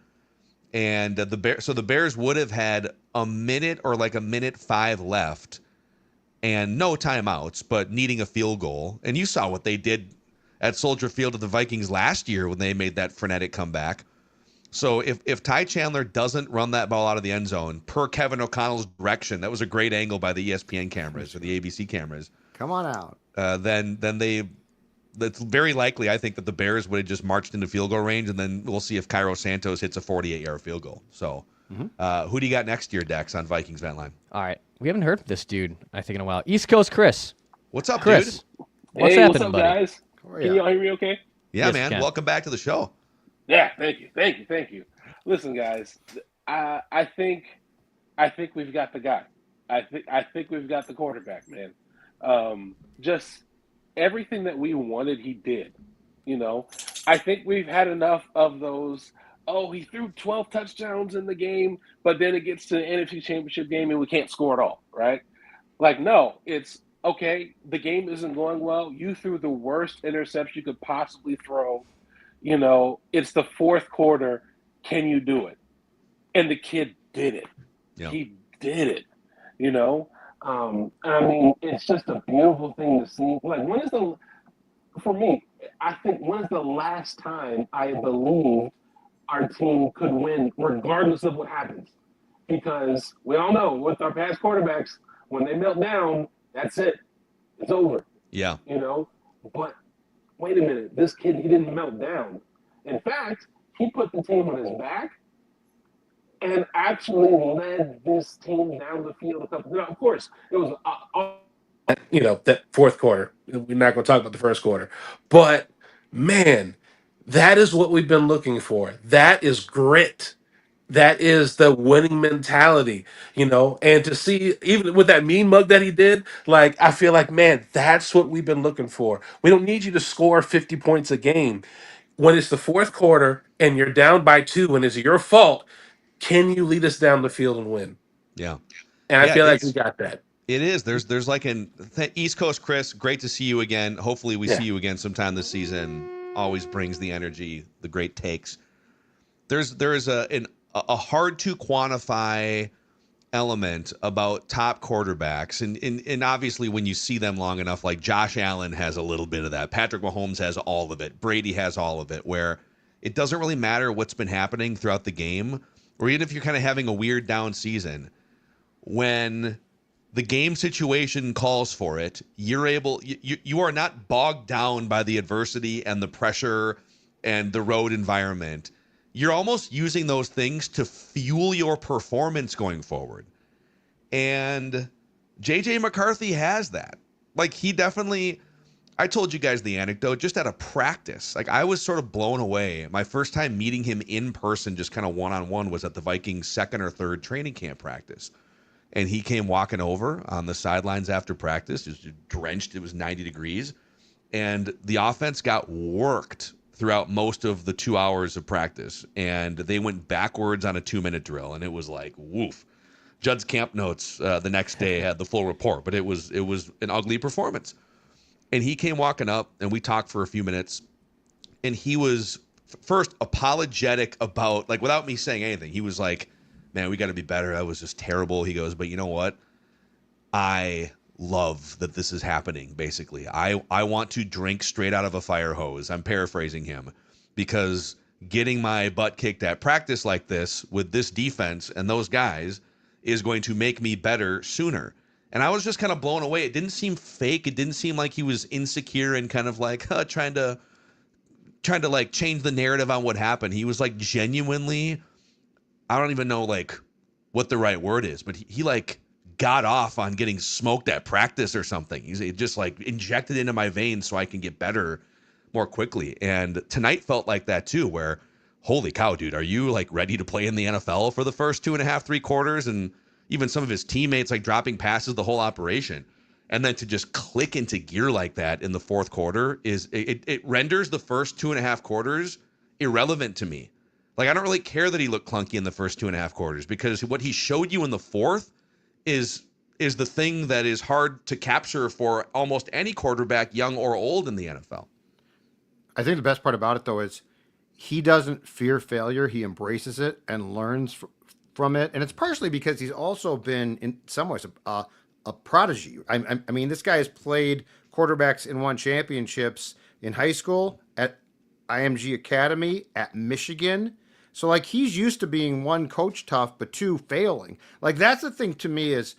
And the Bears would have had a minute or like a minute 5 left and no timeouts, but needing a field goal. And you saw what they did at Soldier Field to the Vikings last year when they made that frenetic comeback. So if Ty Chandler doesn't run that ball out of the end zone per Kevin O'Connell's direction, that was a great angle by the ESPN cameras or the ABC cameras. Come on out. Then that's very likely, I think, that the Bears would have just marched into field goal range, and then we'll see if Cairo Santos hits a 48-yard field goal. So who do you got next year, Dex, on Vikings Vent Line? All right. We haven't heard this dude, I think, in a while. East Coast Chris. What's up, Chris? dude? What's hey, happening, what's up, buddy? guys? Can y'all hear me okay? Yeah, Yes, man. Ken. Welcome back to the show. Yeah, thank you. Listen, guys, I think we've got the guy. I think we've got the quarterback, man. Just everything that we wanted, he did. You know, I think we've had enough of those. Oh, he threw 12 touchdowns in the game, but then it gets to the NFC Championship game and we can't score at all, right? Like, no, it's okay. The game isn't going well. You threw the worst interception you could possibly throw. You know, it's the fourth quarter. Can you do it? And the kid did it. Yeah. He did it. You know, I mean, it's just a beautiful thing to see. Like, for me, I think when's the last time I believed our team could win regardless of what happens? Because we all know with our past quarterbacks, when they melt down, that's it. It's over. Yeah. You know, but wait a minute, this kid, he didn't melt down. In fact, he put the team on his back and actually led this team down the field a couple. Now, of course, it was, that fourth quarter. We're not going to talk about the first quarter. But, man, that is what we've been looking for. That is grit. That is the winning mentality, and to see even with that mean mug that he did, like, I feel like, man, that's what we've been looking for. We don't need you to score 50 points a game. When it's the fourth quarter and you're down by 2 and it's your fault, can you lead us down the field and win? Yeah. And I Yeah, feel like we got that. It is. There's like East Coast Chris, great to see you again. Hopefully we see you again sometime this season. Always brings the energy, the great takes. There is a hard to quantify element about top quarterbacks, and obviously when you see them long enough, like Josh Allen has a little bit of that. Patrick Mahomes has all of it. Brady has all of it, where it doesn't really matter what's been happening throughout the game, or even if you're kind of having a weird down season, when the game situation calls for it, you are not bogged down by the adversity and the pressure and the road environment. You're almost using those things to fuel your performance going forward. And JJ McCarthy has that. Like, he definitely, I told you guys the anecdote just at a practice. Like, I was sort of blown away. My first time meeting him in person, just kind of one-on-one, was at the Vikings second or third training camp practice. And he came walking over on the sidelines after practice, just drenched. It was 90 degrees. And the offense got worked throughout most of the 2 hours of practice. And they went backwards on a 2-minute drill. And it was like, woof. Judd's camp notes the next day had the full report, but it was an ugly performance. And he came walking up, and we talked for a few minutes. And he was first apologetic about, like, without me saying anything, he was like, man, we got to be better. That was just terrible. He goes, but you know what? I love that this is happening, basically. I want to drink straight out of a fire hose. I'm paraphrasing him, because getting my butt kicked at practice like this with this defense and those guys is going to make me better sooner. And I was just kind of blown away. It didn't seem fake. It didn't seem like he was insecure and kind of like trying to like change the narrative on what happened. He was like genuinely, I don't even know like what the right word is, but he like got off on getting smoked at practice or something. He's just like injected into my veins so I can get better more quickly. And tonight felt like that too, where holy cow, dude, are you like ready to play in the NFL for the first 2.5, 3 quarters? And even some of his teammates like dropping passes, the whole operation. And then to just click into gear like that in the fourth quarter it renders the first 2.5 quarters irrelevant to me. Like, I don't really care that he looked clunky in the first 2.5 quarters, because what he showed you in the fourth is the thing that is hard to capture for almost any quarterback, young or old, in the NFL. I think the best part about it, though, is he doesn't fear failure. He embraces it and learns from it. And it's partially because he's also been, in some ways, a prodigy. I mean, this guy has played quarterbacks and won championships in high school, at IMG Academy, at Michigan. So like he's used to being one, coach tough, but two, failing. Like that's the thing to me is,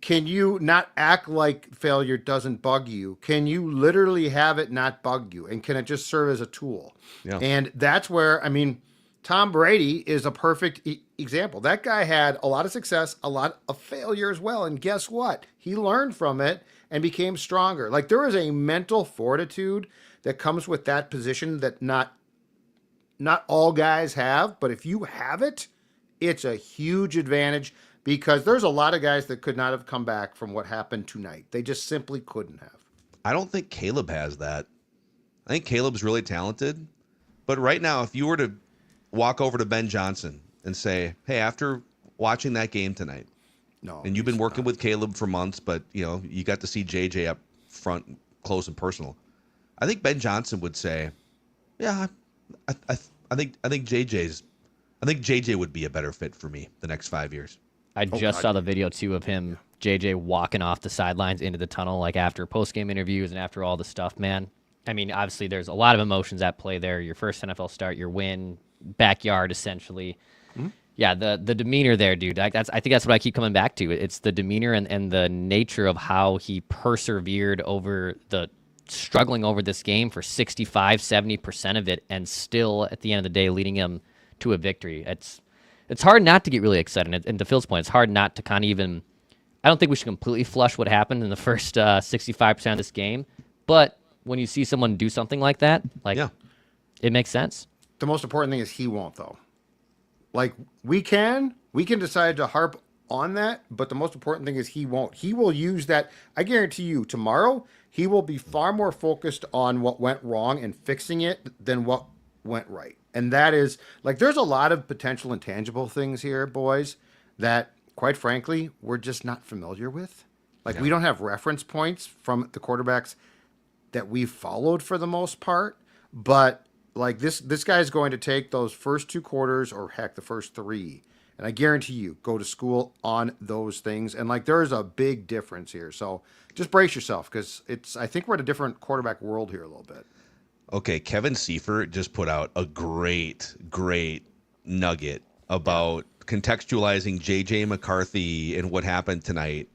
can you not act like failure doesn't bug you? Can you literally have it not bug you? And can it just serve as a tool? Yeah. And that's where, I mean, Tom Brady is a perfect example. That guy had a lot of success, a lot of failure as well. And guess what? He learned from it and became stronger. Like there is a mental fortitude that comes with that position that not all guys have, but if you have it, it's a huge advantage because there's a lot of guys that could not have come back from what happened tonight. They just simply couldn't have. I don't think Caleb has that. I think Caleb's really talented. But right now, if you were to walk over to Ben Johnson and say, hey, after watching that game tonight, and you've been working with Caleb for months, but you got to see JJ up front, close and personal. I think Ben Johnson would say, yeah, I think JJ would be a better fit for me the next 5 years. I just saw the video too of him, JJ, walking off the sidelines into the tunnel, like after post-game interviews and after all the stuff, man. I mean, obviously there's a lot of emotions at play there. Your first NFL start, your win, backyard essentially. Mm-hmm. Yeah, the demeanor there, dude. I think that's what I keep coming back to. It's the demeanor and the nature of how he persevered over struggling over this game for 65, 70% of it, and still at the end of the day leading him to a victory. It's hard not to get really excited. And to Phil's point, it's hard not to kind of even. I don't think we should completely flush what happened in the first 65% of this game, but when you see someone do something like that, it makes sense. The most important thing is he won't, though. Like we can decide to harp on that, but the most important thing is he won't. He will use that. I guarantee you, tomorrow he will be far more focused on what went wrong and fixing it than what went right. And that is like there's a lot of potential intangible things here, boys, that quite frankly we're just not familiar with. Like we don't have reference points from the quarterbacks that we've followed for the most part, but like this guy's going to take those first 2 quarters, or heck, the first 3, and I guarantee you go to school on those things. And like there is a big difference here, so just brace yourself because I think we're at a different quarterback world here a little bit. Okay, Kevin Seifert just put out a great nugget about contextualizing JJ McCarthy and what happened tonight.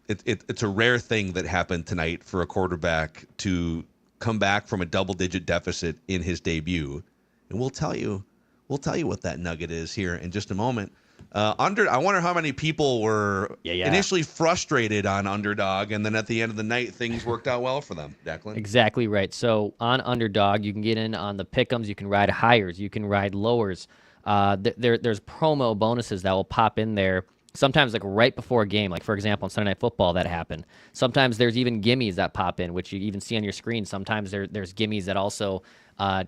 It's a rare thing that happened tonight for a quarterback to come back from a double-digit deficit in his debut, and we'll tell you what that nugget is here in just a moment. I wonder how many people were initially frustrated on Underdog, and then at the end of the night, things worked out well for them. Declan? Exactly right. So on Underdog, you can get in on the pick'ems. You can ride highers. You can ride lowers. There's promo bonuses that will pop in there. Sometimes like right before a game, like for example on Sunday Night Football that happened. Sometimes there's even gimmies that pop in, which you even see on your screen. Sometimes there's gimmies that also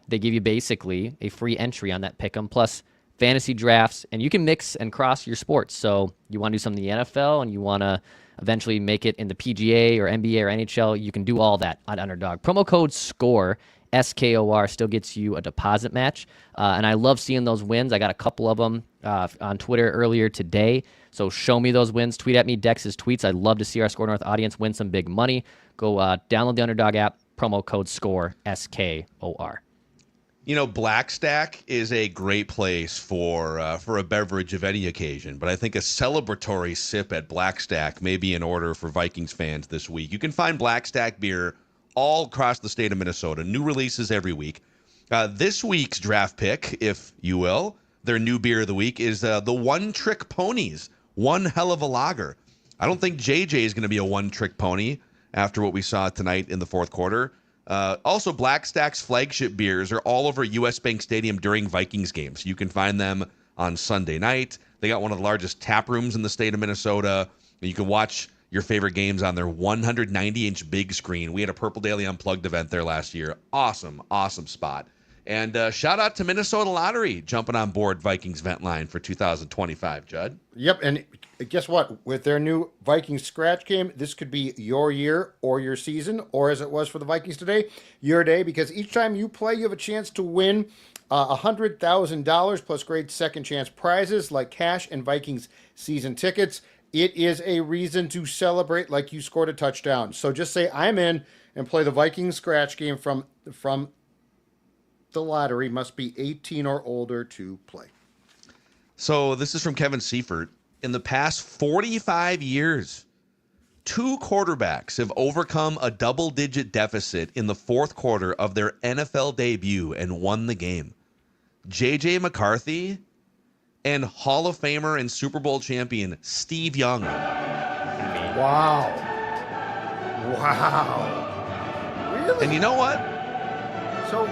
they give you basically a free entry on that pick'em plus fantasy drafts, and you can mix and cross your sports. So you want to do something in the NFL and you want to eventually make it in the PGA or NBA or NHL, you can do all that on Underdog. Promo code SCORE, SKOR, still gets you a deposit match. And I love seeing those wins. I got a couple of them on Twitter earlier today. So show me those wins. Tweet at me Dex's tweets. I'd love to see our Score North audience win some big money. Go download the Underdog app, promo code SCORE, SKOR. Black Stack is a great place for a beverage of any occasion, but I think a celebratory sip at Black Stack may be in order for Vikings fans this week. You can find Black Stack beer all across the state of Minnesota. New releases every week. This week's draft pick, if you will, their new beer of the week is the One Trick Ponies. One hell of a lager. I don't think JJ is going to be a one-trick pony after what we saw tonight in the fourth quarter. Also, Black Stack's flagship beers are all over US Bank Stadium during Vikings games. You can find them on Sunday night. They got one of the largest tap rooms in the state of Minnesota. You can watch your favorite games on their 190-inch big screen. We had a Purple Daily Unplugged event there last year. Awesome spot. And shout out to Minnesota Lottery jumping on board Vikings Vent Line for 2025, Judd. Yep, and guess what? With their new Vikings scratch game, this could be your year or your season, or as it was for the Vikings today, your day, because each time you play, you have a chance to win $100,000 plus great second chance prizes like cash and Vikings season tickets. It is a reason to celebrate like you scored a touchdown. So just say I'm in and play the Vikings scratch game from the lottery must be 18 or older to play. So this is from Kevin Seifert. In the past 45 years, 2 quarterbacks have overcome a double-digit deficit in the fourth quarter of their NFL debut and won the game. JJ McCarthy and Hall of Famer and Super Bowl champion Steve Young. Wow. Really? And you know what? So,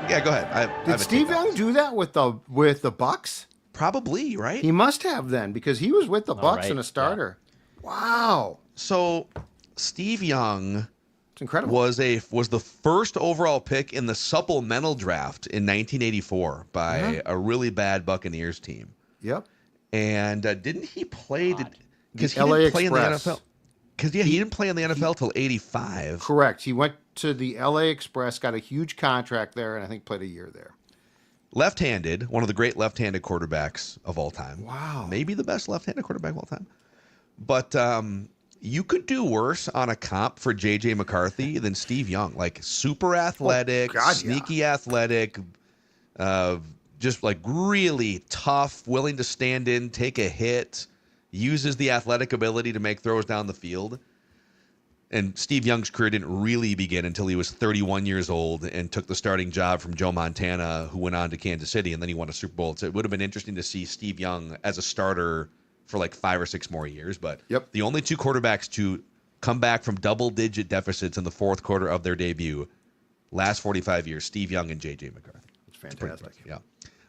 yeah, go ahead. did Steve Young do that with the Bucks? Probably, right? He must have then, because he was with the Bucks right, and a starter. Yeah. Wow. So Steve Young, it's incredible, was the first overall pick in the supplemental draft in 1984 by a really bad Buccaneers team. Yep. And didn't he play? Because he LA didn't play in the Express. NFL. Because he didn't play in the NFL till '85. Correct. He went to the LA Express, got a huge contract there, and I think played a year there. Left-handed, one of the great left-handed quarterbacks of all time. Wow. Maybe the best left-handed quarterback of all time. But you could do worse on a comp for JJ McCarthy than Steve Young. Like super athletic, sneaky athletic, just like really tough, willing to stand in, take a hit, uses the athletic ability to make throws down the field. And Steve Young's career didn't really begin until he was 31 years old and took the starting job from Joe Montana, who went on to Kansas City, and then he won a Super Bowl. So it would have been interesting to see Steve Young as a starter for like 5 or 6 more years. But the only 2 quarterbacks to come back from double-digit deficits in the fourth quarter of their debut, last 45 years, Steve Young and JJ McCarthy. It's fantastic. Yeah.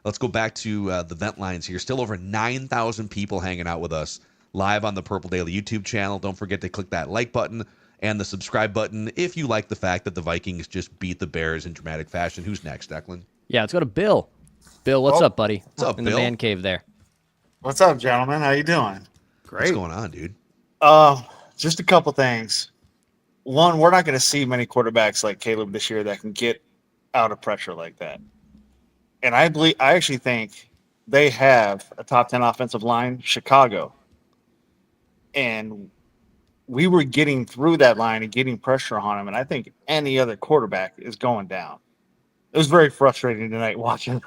Let's go back to the vent lines here. Still over 9,000 people hanging out with us live on the Purple Daily YouTube channel. Don't forget to click that like button and the subscribe button if you like the fact that the Vikings just beat the Bears in dramatic fashion. Who's next, Declan? Yeah, let's go to Bill. Bill, what's up, buddy? What's up, in Bill? the man cave there. What's up, gentlemen? How you doing? Great. What's going on, dude? Just a couple things. One, we're not going to see many quarterbacks like Caleb this year that can get out of pressure like that. And I actually think they have a top 10 offensive line, Chicago. And we were getting through that line and getting pressure on him. And I think any other quarterback is going down. It was very frustrating tonight watching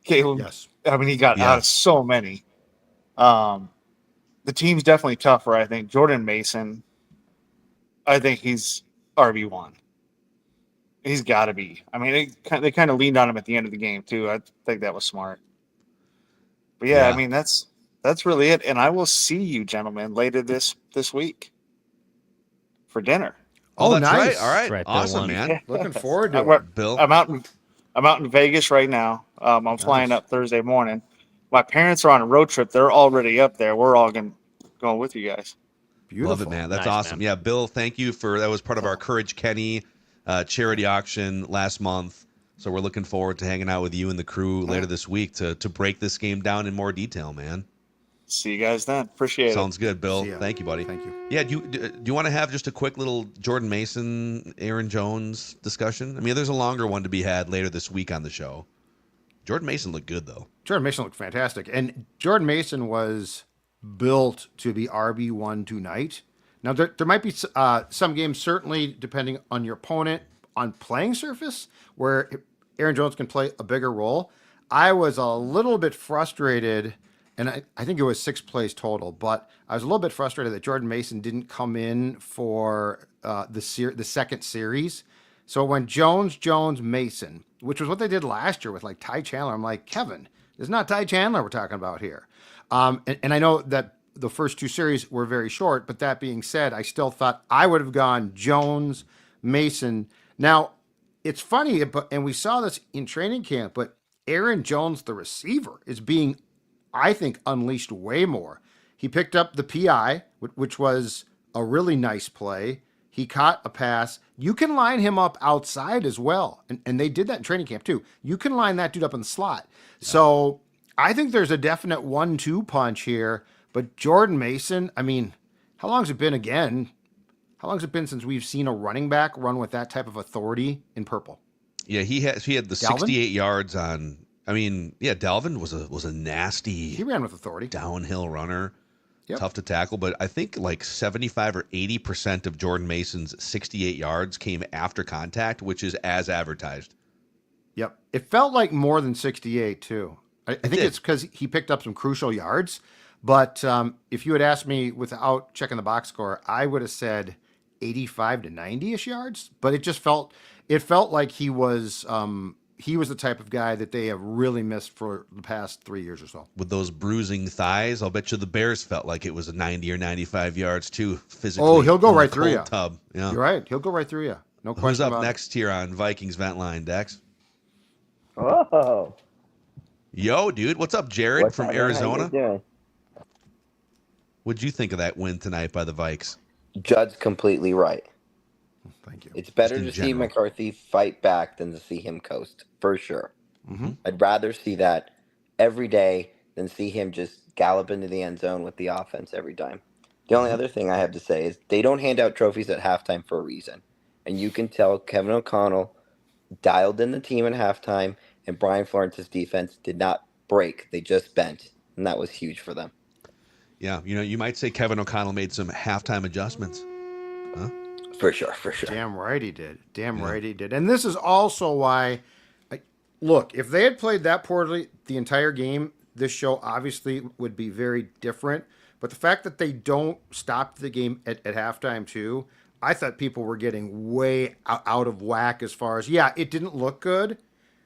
Caleb. Yes. I mean, he got out of so many. The team's definitely tougher, I think. Jordan Mason, I think he's RB1. He's got to be. I mean, they kind of leaned on him at the end of the game, too. I think that was smart. But, yeah, I mean, that's really it. And I will see you, gentlemen, later this week for dinner. Oh, that's nice. right. All right. Right, Bill Awesome, won. man. Looking forward to it. Bill? I'm out in Vegas right now. I'm flying up Thursday morning. My parents are on a road trip. They're already up there. We're all going with you guys. Beautiful. Love it, man. That's Nice, awesome. man. Yeah, Bill, thank you for that. Was part of our Courage Kenny charity auction last month. So we're looking forward to hanging out with you and the crew later this week to break this game down in more detail, man. See you guys then. Appreciate it. Sounds good, Bill. See ya. Thank you, buddy. Thank you. Yeah, do you want to have just a quick little Jordan Mason, Aaron Jones discussion? I mean, there's a longer one to be had later this week on the show. Jordan Mason looked good, though. Jordan Mason looked fantastic. And Jordan Mason was built to be RB1 tonight. Now, there might be some games, certainly depending on your opponent, on playing surface, where Aaron Jones can play a bigger role. I was a little bit frustrated, and I think it was 6 plays total, but I was a little bit frustrated that Jordan Mason didn't come in for the second series. So when Jones, Mason, which was what they did last year with like Ty Chandler, I'm like, Kevin, it's not Ty Chandler we're talking about here. And I know that the first 2 series were very short, but that being said, I still thought I would have gone Jones, Mason. Now, it's funny, and we saw this in training camp, but Aaron Jones, the receiver, is being, I think, unleashed way more. He picked up the PI, which was a really nice play. He caught a pass. You can line him up outside as well. And they did that in training camp too. You can line that dude up in the slot. Yeah. So I think there's a definite 1-2 punch here. But Jordan Mason, I mean, how long has it been again? How long has it been since we've seen a running back run with that type of authority in purple? Yeah, he had the Dalvin? 68 yards on. I mean, yeah, Dalvin was a nasty. He ran with authority. Downhill runner. tough to tackle. But I think like 75 or 80% of Jordan Mason's 68 yards came after contact, which is as advertised. Yep. It felt like more than 68 too. I think it's because he picked up some crucial yards. But if you had asked me without checking the box score, I would have said 85 to 90-ish yards. But it felt like he was the type of guy that they have really missed for the past 3 years or so. With those bruising thighs, I'll bet you the Bears felt like it was a 90 or 95 yards too physically. Oh, he'll go right through you. Tub. Yeah. You're right. He'll go right through you. No question. Who's up about next here on Vikings Vent Line, Dex? Oh. Yo, dude. What's up, Jared What's from up, Arizona? How you doing? What'd you think of that win tonight by the Vikes? Judd's completely right. Thank you. It's better to see McCarthy fight back than to see him coast, for sure. Mm-hmm. I'd rather see that every day than see him just gallop into the end zone with the offense every time. The only other thing I have to say is they don't hand out trophies at halftime for a reason. And you can tell Kevin O'Connell dialed in the team at halftime, and Brian Florence's defense did not break. They just bent, and that was huge for them. Yeah, you might say Kevin O'Connell made some halftime adjustments. Huh? For sure. Damn right he did. Right he did. And this is also why, look, if they had played that poorly the entire game, this show obviously would be very different. But the fact that they don't stop the game at halftime too, I thought people were getting way out of whack as far as, it didn't look good,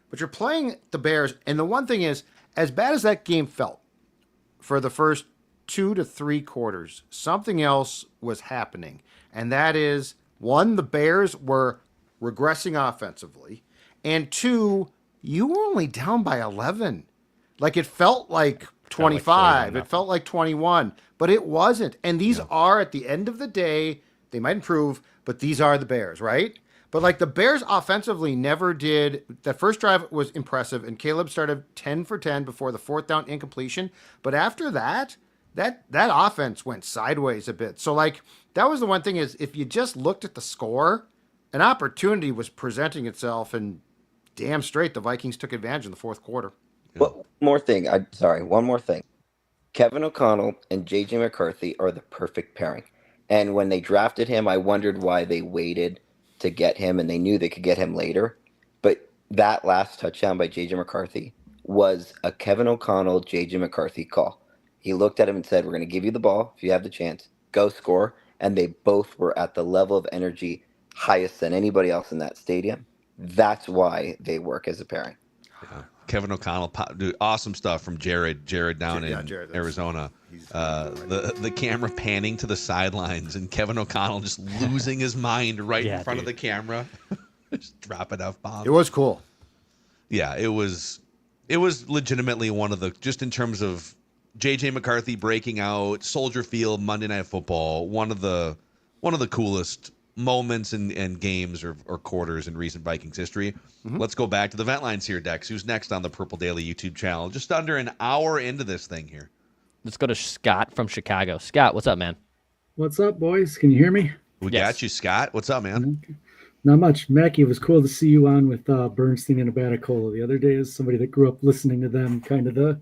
but you're playing the Bears. And the one thing is, as bad as that game felt for the first 2 to 3 quarters, something else was happening. And that is, one, the Bears were regressing offensively. And 2, you were only down by 11. Like, it felt like 25. It felt like 21. But it wasn't. And these are, at the end of the day, they might improve, but these are the Bears, right? But like the Bears offensively never did. That first drive was impressive, and Caleb started 10 for 10 before the 4th down incompletion. But after that offense went sideways a bit. So like that was the one thing is if you just looked at the score, an opportunity was presenting itself, and damn straight the Vikings took advantage in the 4th quarter. One more thing. Kevin O'Connell and JJ McCarthy are the perfect pairing. And when they drafted him, I wondered why they waited to get him, and they knew they could get him later. But that last touchdown by JJ McCarthy was a Kevin O'Connell, JJ McCarthy call. He looked at him and said, we're going to give you the ball if you have the chance. Go score. And they both were at the level of energy highest than anybody else in that stadium. That's why they work as a pairing. Yeah. Kevin O'Connell, dude, awesome stuff from Jared down in Arizona. The camera panning to the sidelines and Kevin O'Connell just losing his mind in front of the camera, just dropping F-bombs. It was cool. Yeah, it was legitimately one of the, just in terms of JJ McCarthy breaking out, Soldier Field, Monday Night Football, one of the coolest moments and games or quarters in recent Vikings history. Mm-hmm. Let's go back to the vent lines here, Dex. Who's next on the Purple Daily YouTube channel? Just under an hour into this thing here. Let's go to Scott from Chicago. Scott, what's up, man? What's up, boys? Can you hear me? We got you, Scott. What's up, man? Okay. Not much. Mackie, it was cool to see you on with Bernstein and Abaticola the other day as somebody that grew up listening to them, kind of the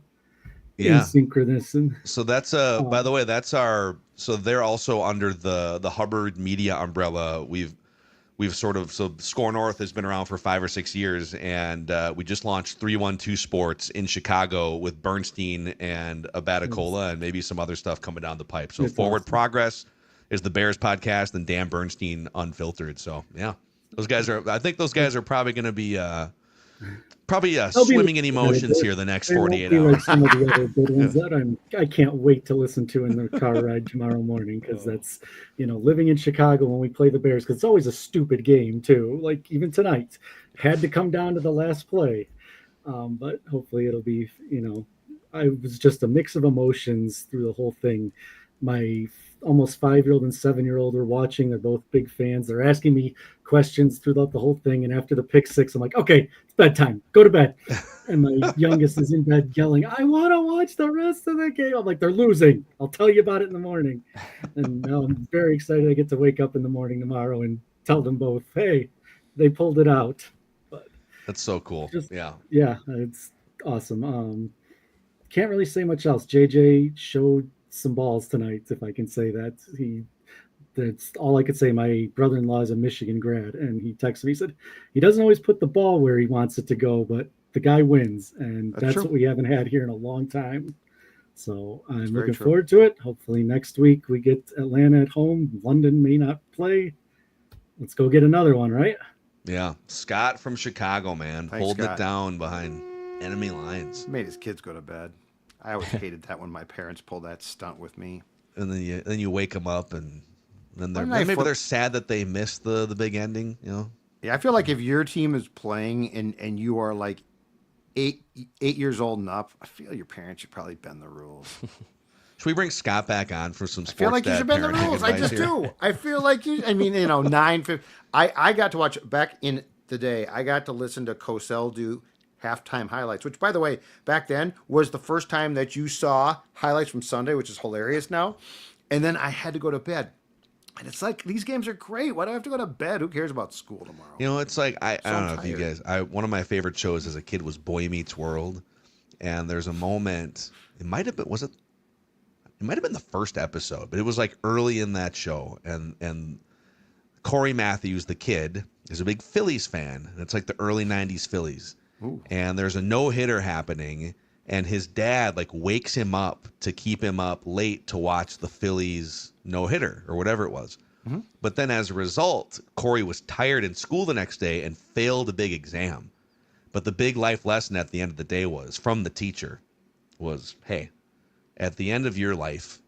synchronous. And so that's by the way, that's our, so they're also under the Hubbard Media umbrella. We've sort of, so Score North has been around for 5 or 6 years, and we just launched 312 Sports in Chicago with Bernstein and Abaticola and maybe some other stuff coming down the pipe. So Forward Progress is the Bears podcast, and Dan Bernstein Unfiltered. So yeah, I think those guys are probably going to be swimming in emotions here the next 48 hours. Like some of the other good ones that I can't wait to listen to in the car ride tomorrow morning, because that's, living in Chicago when we play the Bears, because it's always a stupid game too. Like even tonight, had to come down to the last play, but hopefully it'll be. I was just a mix of emotions through the whole thing. My almost 5-year-old and 7-year-old are watching. They're both big fans. They're asking me questions throughout the whole thing. And after the pick 6, I'm like, okay, it's bedtime. Go to bed. And my youngest is in bed yelling, I want to watch the rest of the game. I'm like, they're losing. I'll tell you about it in the morning. And now I'm very excited. I get to wake up in the morning tomorrow and tell them both, hey, they pulled it out. But that's so cool. Yeah, it's awesome. Can't really say much else. JJ showed some balls tonight, if I can say that. That's all I could say. My brother-in-law is a Michigan grad, and he texted me, he said he doesn't always put the ball where he wants it to go, but the guy wins, and that's true. what we haven't had here in a long time. So I'm very looking true. forward to it. Hopefully next week we get Atlanta at home. London may not play. Let's go get another one, right? Yeah. Scott from Chicago, man. Thanks, Holding Scott. it down behind enemy lines. Made his kids go to bed. I always hated that when my parents pulled that stunt with me. And then you wake them up, and then Why didn't I maybe flip- they're sad that they missed the big ending, you know? Yeah, I feel like if your team is playing and you are like 8 years old and up, I feel your parents should probably bend the rules. Should we bring Scott back on for some I sports feel like you should bend the parenting rules. I advice just here? do. I feel like you. I mean, 9:50. I got to watch back in the day. I got to listen to Cosell do halftime highlights, which, by the way, back then was the first time that you saw highlights from Sunday, which is hilarious now. And then I had to go to bed. And it's like, these games are great. Why do I have to go to bed? Who cares about school tomorrow? You know, it's like I don't know if you tired. guys. One of my favorite shows as a kid was Boy Meets World, and there's a moment. It might have been. Was it? It might have been the first episode, but it was like early in that show, and Corey Matthews, the kid, is a big Phillies fan, and it's like the early '90s Phillies. Ooh. And there's a no-hitter happening, and his dad like wakes him up to keep him up late to watch the Phillies no-hitter or whatever it was. Mm-hmm. But then as a result, Corey was tired in school the next day and failed a big exam. But the big life lesson at the end of the day was from the teacher was, hey, at the end of your life,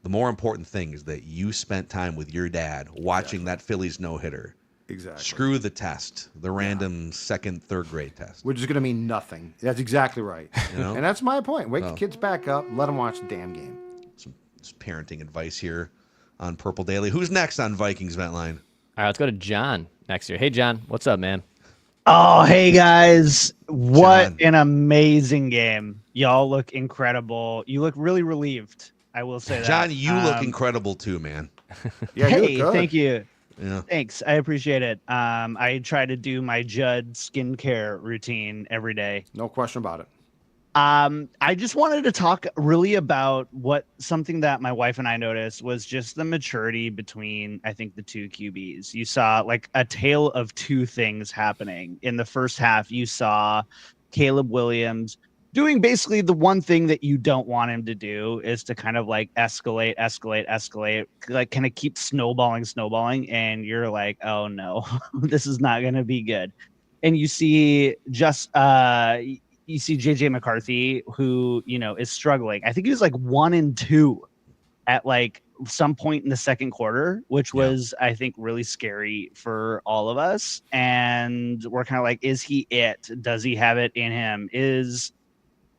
the more important thing is that you spent time with your dad watching that Phillies no-hitter. Exactly. Screw the test, the random second, third grade test. Which is going to mean nothing. That's exactly right. You know? And that's my point. Wake the Oh. kids back up. Let them watch the damn game. Some parenting advice here on Purple Daily. Who's next on Vikings Vent Line? All right, let's go to John next year. Hey, John, what's up, man? Oh, hey guys. What John. an amazing game. Y'all look incredible. You look really relieved. I will say that. John, you look incredible too, man. Yeah, you look Hey, good. thank you. Yeah. Thanks. I appreciate it. I try to do my Judd skincare routine every day. No question about it. I just wanted to talk really about something that my wife and I noticed was just the maturity between, I think, the two QBs. You saw like a tale of two things happening. In the first half, you saw Caleb Williams doing basically the one thing that you don't want him to do is to kind of like escalate, like kind of keep snowballing. And you're like, oh no, this is not going to be good. And you see you see JJ McCarthy, who, is struggling. I think he was like 1-2 at like some point in the second quarter, which was, I think, really scary for all of us. And we're kind of like, is he it? Does he have it in him? Is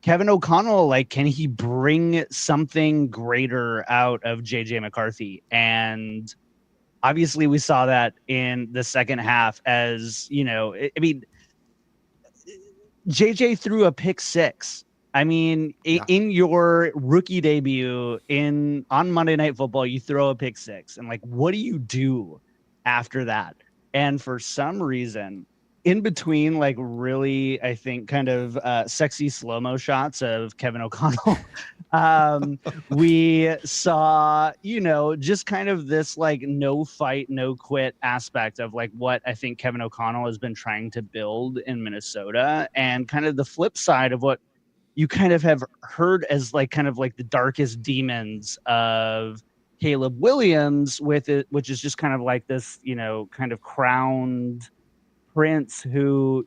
Kevin O'Connell, like, can he bring something greater out of JJ McCarthy? And obviously we saw that in the second half as, JJ threw a pick six. I mean, in your rookie debut on Monday Night Football, you throw a pick six. And like, what do you do after that? And for some reason, in between, like really, I think kind of sexy slow-mo shots of Kevin O'Connell, we saw, just kind of this like no fight, no quit aspect of like what I think Kevin O'Connell has been trying to build in Minnesota, and kind of the flip side of what you kind of have heard as like kind of like the darkest demons of Caleb Williams with it, which is just kind of like this, kind of crowned prince who,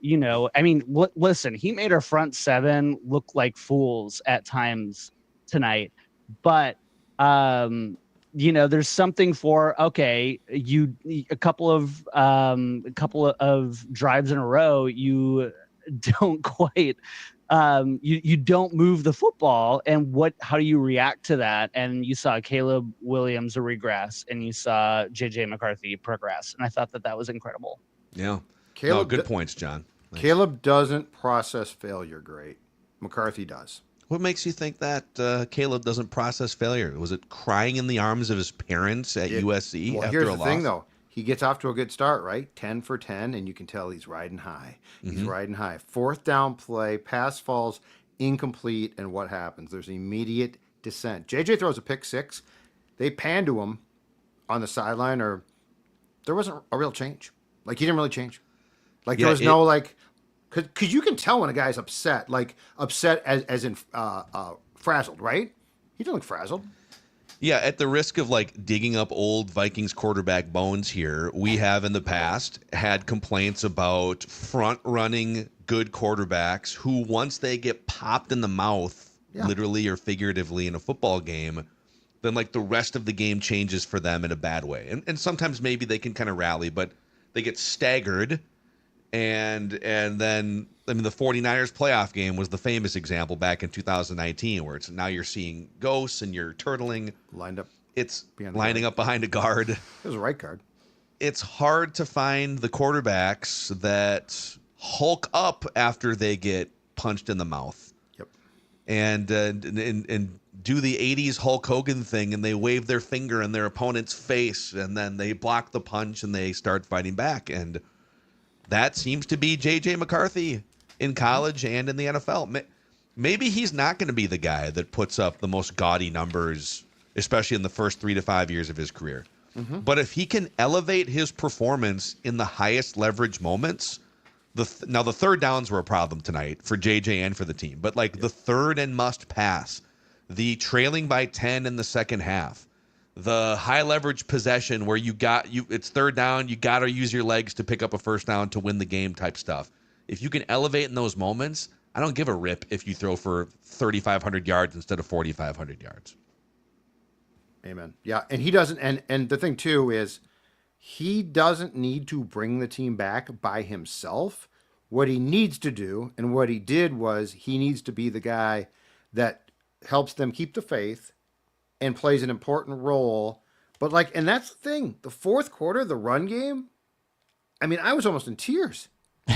listen, he made our front seven look like fools at times tonight, but there's something for, okay, a couple of drives in a row, you don't quite you don't move the football, and how do you react to that? And you saw Caleb Williams regress, and you saw JJ McCarthy progress, and I thought that was incredible. Yeah. Caleb, good points, John. Nice. Caleb doesn't process failure great. McCarthy does. What makes you think that Caleb doesn't process failure? Was it crying in the arms of his parents at USC well, after here's a the loss? thing, though. He gets off to a good start, right? 10 for 10, and you can tell he's riding high. He's riding high. Fourth down play, pass falls incomplete, and what happens? There's immediate descent. JJ throws a pick six. They pan to him on the sideline, or there wasn't a real change. Like, he didn't really change. Like, there was no, like, because you can tell when a guy's upset, like, upset as in frazzled, right? He didn't look frazzled. Yeah, at the risk of like digging up old Vikings quarterback bones here, we have in the past had complaints about front-running good quarterbacks who, once they get popped in the mouth, literally or figuratively in a football game, then like the rest of the game changes for them in a bad way. And sometimes maybe they can kind of rally, but they get staggered. And then, I mean, the 49ers playoff game was the famous example back in 2019, where it's now you're seeing ghosts and you're turtling. Lined up. It's lining up behind a guard. It was a right guard. It's hard to find the quarterbacks that hulk up after they get punched in the mouth. Yep. And do the 80s Hulk Hogan thing, and they wave their finger in their opponent's face, and then they block the punch and they start fighting back. And that seems to be JJ McCarthy in college and in the NFL. Maybe he's not going to be the guy that puts up the most gaudy numbers, especially in the first 3 to 5 years of his career. But if he can elevate his performance in the highest leverage moments, now the third downs were a problem tonight for JJ and for the team, but like the third and must pass, the trailing by 10 in the second half, the high leverage possession where it's third down, you got to use your legs to pick up a first down to win the game type stuff. If you can elevate in those moments, I don't give a rip if you throw for 3,500 yards instead of 4,500 yards. Amen. Yeah, and he doesn't, and the thing too is he doesn't need to bring the team back by himself. What he needs to do, and what he did, was he needs to be the guy that helps them keep the faith and plays an important role. But like, and that's the thing, the fourth quarter, the run game, I mean, I was almost in tears.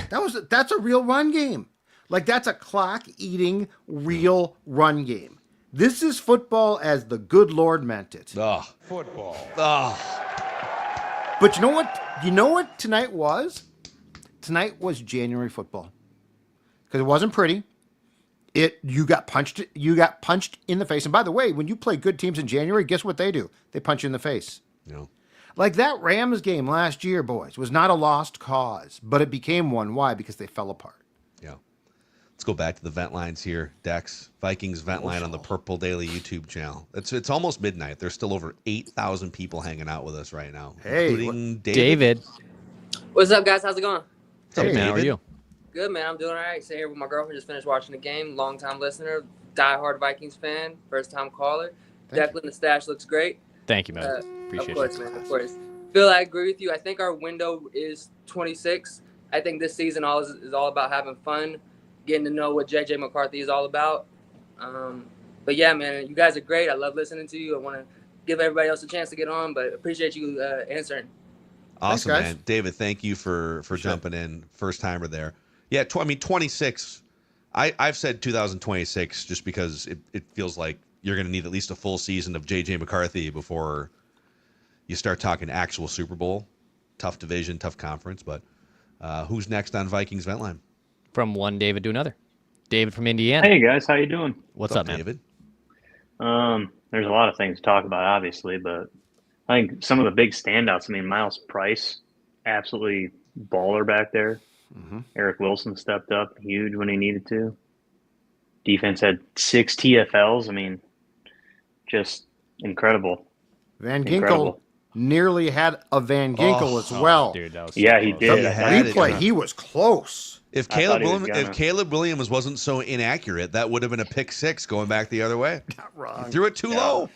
That's a real run game. Like, that's a clock eating real run game. This is football as the good Lord meant it. Football. But you know what? You know what tonight was? Tonight was January football. Because it wasn't pretty. You got punched in the face. And by the way, when you play good teams in January, guess what they do? They punch you in the face. No. Like that Rams game last year, boys, was not a lost cause, but it became one. Why? Because they fell apart. Yeah. Let's go back to the vent lines here, Dex. Vikings Vent Line on the Purple Daily YouTube channel. It's almost midnight. There's still over 8,000 people hanging out with us right now, including David. What's up, guys? How's it going? What's up, man, how are David? you? Good, man. I'm doing all right. Sitting here with my girlfriend. Just finished watching the game. Long-time listener, diehard Vikings fan, first-time caller. Declan, the stash looks great. Thank you, man. Appreciate Of course, it. man. Of course. Phil, I agree with you. I think our window is 26. I think this season is all about having fun, getting to know what JJ McCarthy is all about. But yeah, man, you guys are great. I love listening to you. I want to give everybody else a chance to get on, but appreciate you answering. Awesome, Thanks, guys. man. David, thank you for jumping in. First timer there. Yeah, 26. I've said 2026 just because it feels like you're going to need at least a full season of JJ McCarthy before you start talking actual Super Bowl. Tough division, tough conference, but who's next on Vikings Vent Line? From one David to another. David from Indiana. Hey guys, how you doing? What's up, man? David? There's a lot of things to talk about, obviously, but I think some of the big standouts. I mean, Miles Price, absolutely baller back there. Eric Wilson stepped up huge when he needed to. Defense had 6 TFLs. I mean, just incredible. Van Ginkel nearly had a Van Ginkel as well. Dude, that was Yeah, he did. Replay, he was close. If Caleb Williams wasn't so inaccurate, that would have been a pick six going back the other way. Not wrong. He threw it too low.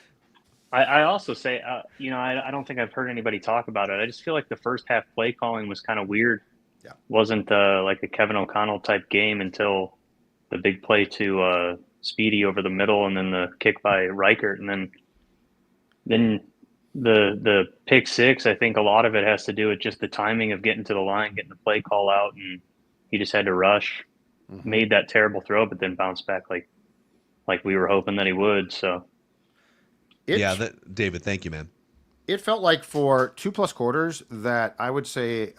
I also say, I don't think I've heard anybody talk about it. I just feel like the first half play calling was kind of weird. Yeah. Wasn't like a Kevin O'Connell type game until the big play to Speedy over the middle, and then the kick by Reichert, and then the pick six. I think a lot of it has to do with just the timing of getting to the line, getting the play call out, and he just had to rush. Made that terrible throw, but then bounced back like we were hoping that he would. So. David, thank you, man. It felt like for 2+ quarters that I would say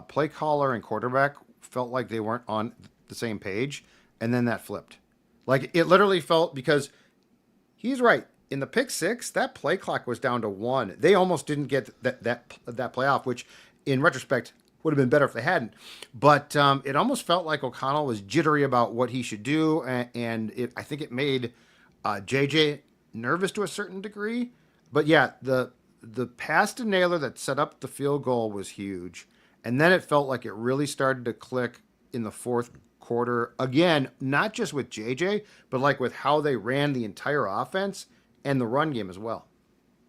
play caller and quarterback felt like they weren't on the same page, and then that flipped. Like, it literally felt, because he's right. In the pick six, that play clock was down to 1. They almost didn't get that playoff, which in retrospect would have been better if they hadn't. But it almost felt like O'Connell was jittery about what he should do, and I think it made JJ nervous to a certain degree. But yeah, the pass to Naylor that set up the field goal was huge, and then it felt like it really started to click in the fourth quarter again, not just with JJ, but like with how they ran the entire offense and the run game as well.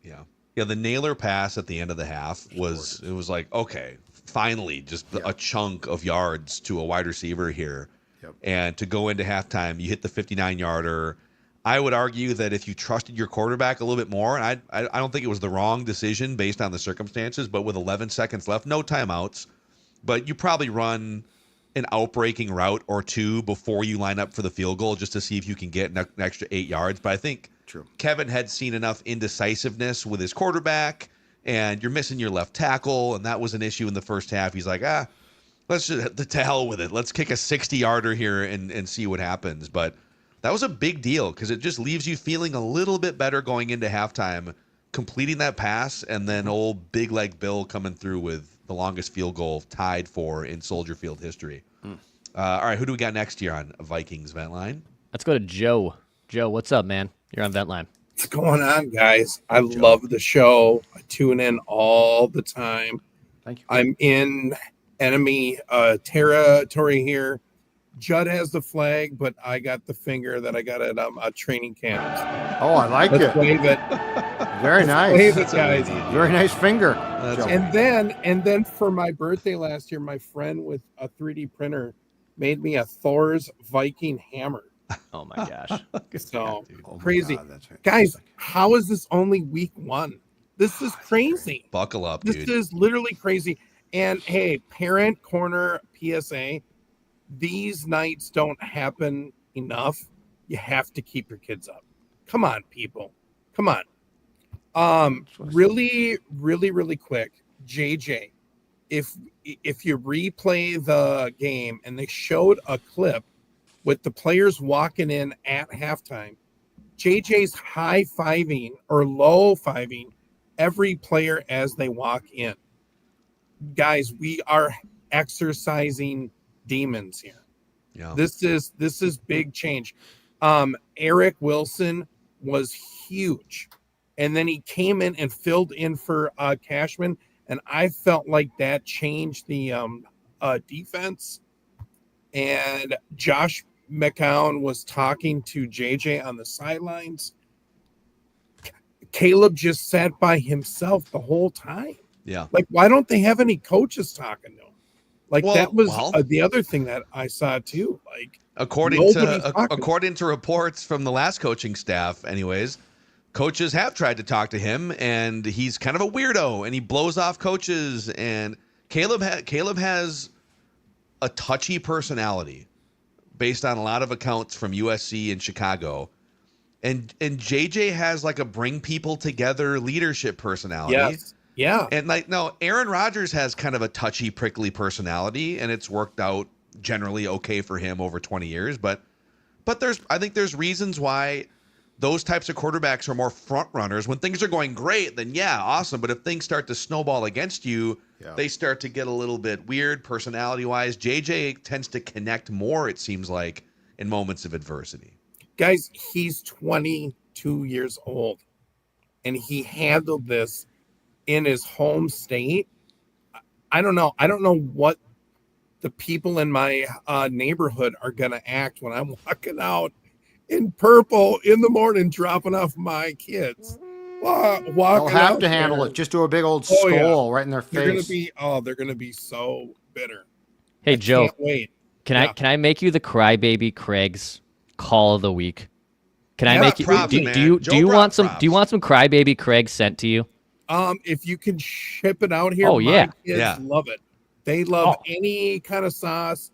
Yeah. Yeah, the Naylor pass at the end of the half was like, okay, finally just a chunk of yards to a wide receiver here. Yep. And to go into halftime, you hit the 59-yarder. I would argue that if you trusted your quarterback a little bit more, and I don't think it was the wrong decision based on the circumstances, but with 11 seconds left, no timeouts, but you probably run an outbreaking route or two before you line up for the field goal just to see if you can get an extra 8 yards. But I think Kevin had seen enough indecisiveness with his quarterback, and you're missing your left tackle, and that was an issue in the first half. He's like, let's just to hell with it. Let's kick a 60-yarder here and see what happens. But that was a big deal because it just leaves you feeling a little bit better going into halftime, completing that pass, and then old Big Leg Bill coming through with the longest field goal tied for in Soldier Field history. All right, who do we got next here on Vikings Vent Line? Let's go to Joe. Joe, what's up, man? You're on Vent Line. What's going on, guys? I love the show. I tune in all the time. Thank you. I'm in enemy territory here. Judd has the flag, but I got the finger that I got at a training camp. Oh, I like Let's it. wave it. Very nice. Wave it, guys. Very nice finger. And then for my birthday last year, my friend with a 3D printer made me a Thor's Viking hammer. Oh my gosh. So Oh my crazy. God, that's right. Guys, how is this only week 1? This is crazy. Buckle up, This dude. is literally crazy. And hey, parent corner PSA, these nights don't happen enough. You have to keep your kids up. Come on, people. Come on. Really, really, really quick. JJ, if you replay the game and they showed a clip with the players walking in at halftime, JJ's high-fiving or low-fiving every player as they walk in. Guys, we are exercising demons here. Yeah. This is big change. Eric Wilson was huge. And then he came in and filled in for Cashman, and I felt like that changed the defense. And Josh McCown was talking to JJ on the sidelines. Caleb just sat by himself the whole time. Yeah. Like, why don't they have any coaches talking to him? Like, Well, that was well. the other thing that I saw too. Like, According nobody's to talking. according to reports from the last coaching staff, anyways, coaches have tried to talk to him, and he's kind of a weirdo, and he blows off coaches. And Caleb has a touchy personality, based on a lot of accounts from USC and Chicago, and JJ has like a bring people together leadership personality. Yes. Yeah. And like, no, Aaron Rodgers has kind of a touchy, prickly personality, and it's worked out generally okay for him over 20 years. But I think there's reasons why those types of quarterbacks are more front runners. When things are going great, then yeah, awesome. But if things start to snowball against you, they start to get a little bit weird personality wise. JJ tends to connect more, it seems like, in moments of adversity. Guys, he's 22 years old, and he handled this in his home state. I don't know what the people in my neighborhood are going to act when I'm walking out in purple in the morning, dropping off my kids. Walking They'll have out to handle there. it. Just do a big old Oh, yeah. skull right in their They're face. they're gonna be so bitter. Hey Joe, Can't wait. can I make you the Crybaby Craig's call of the week? Can I make you? props, Do man. you Joe do you brought want some? props. Do you want some Crybaby Craig sent to you? If you can ship it out here, Oh, my yeah. kids Yeah. love it. They love any kind of sauce,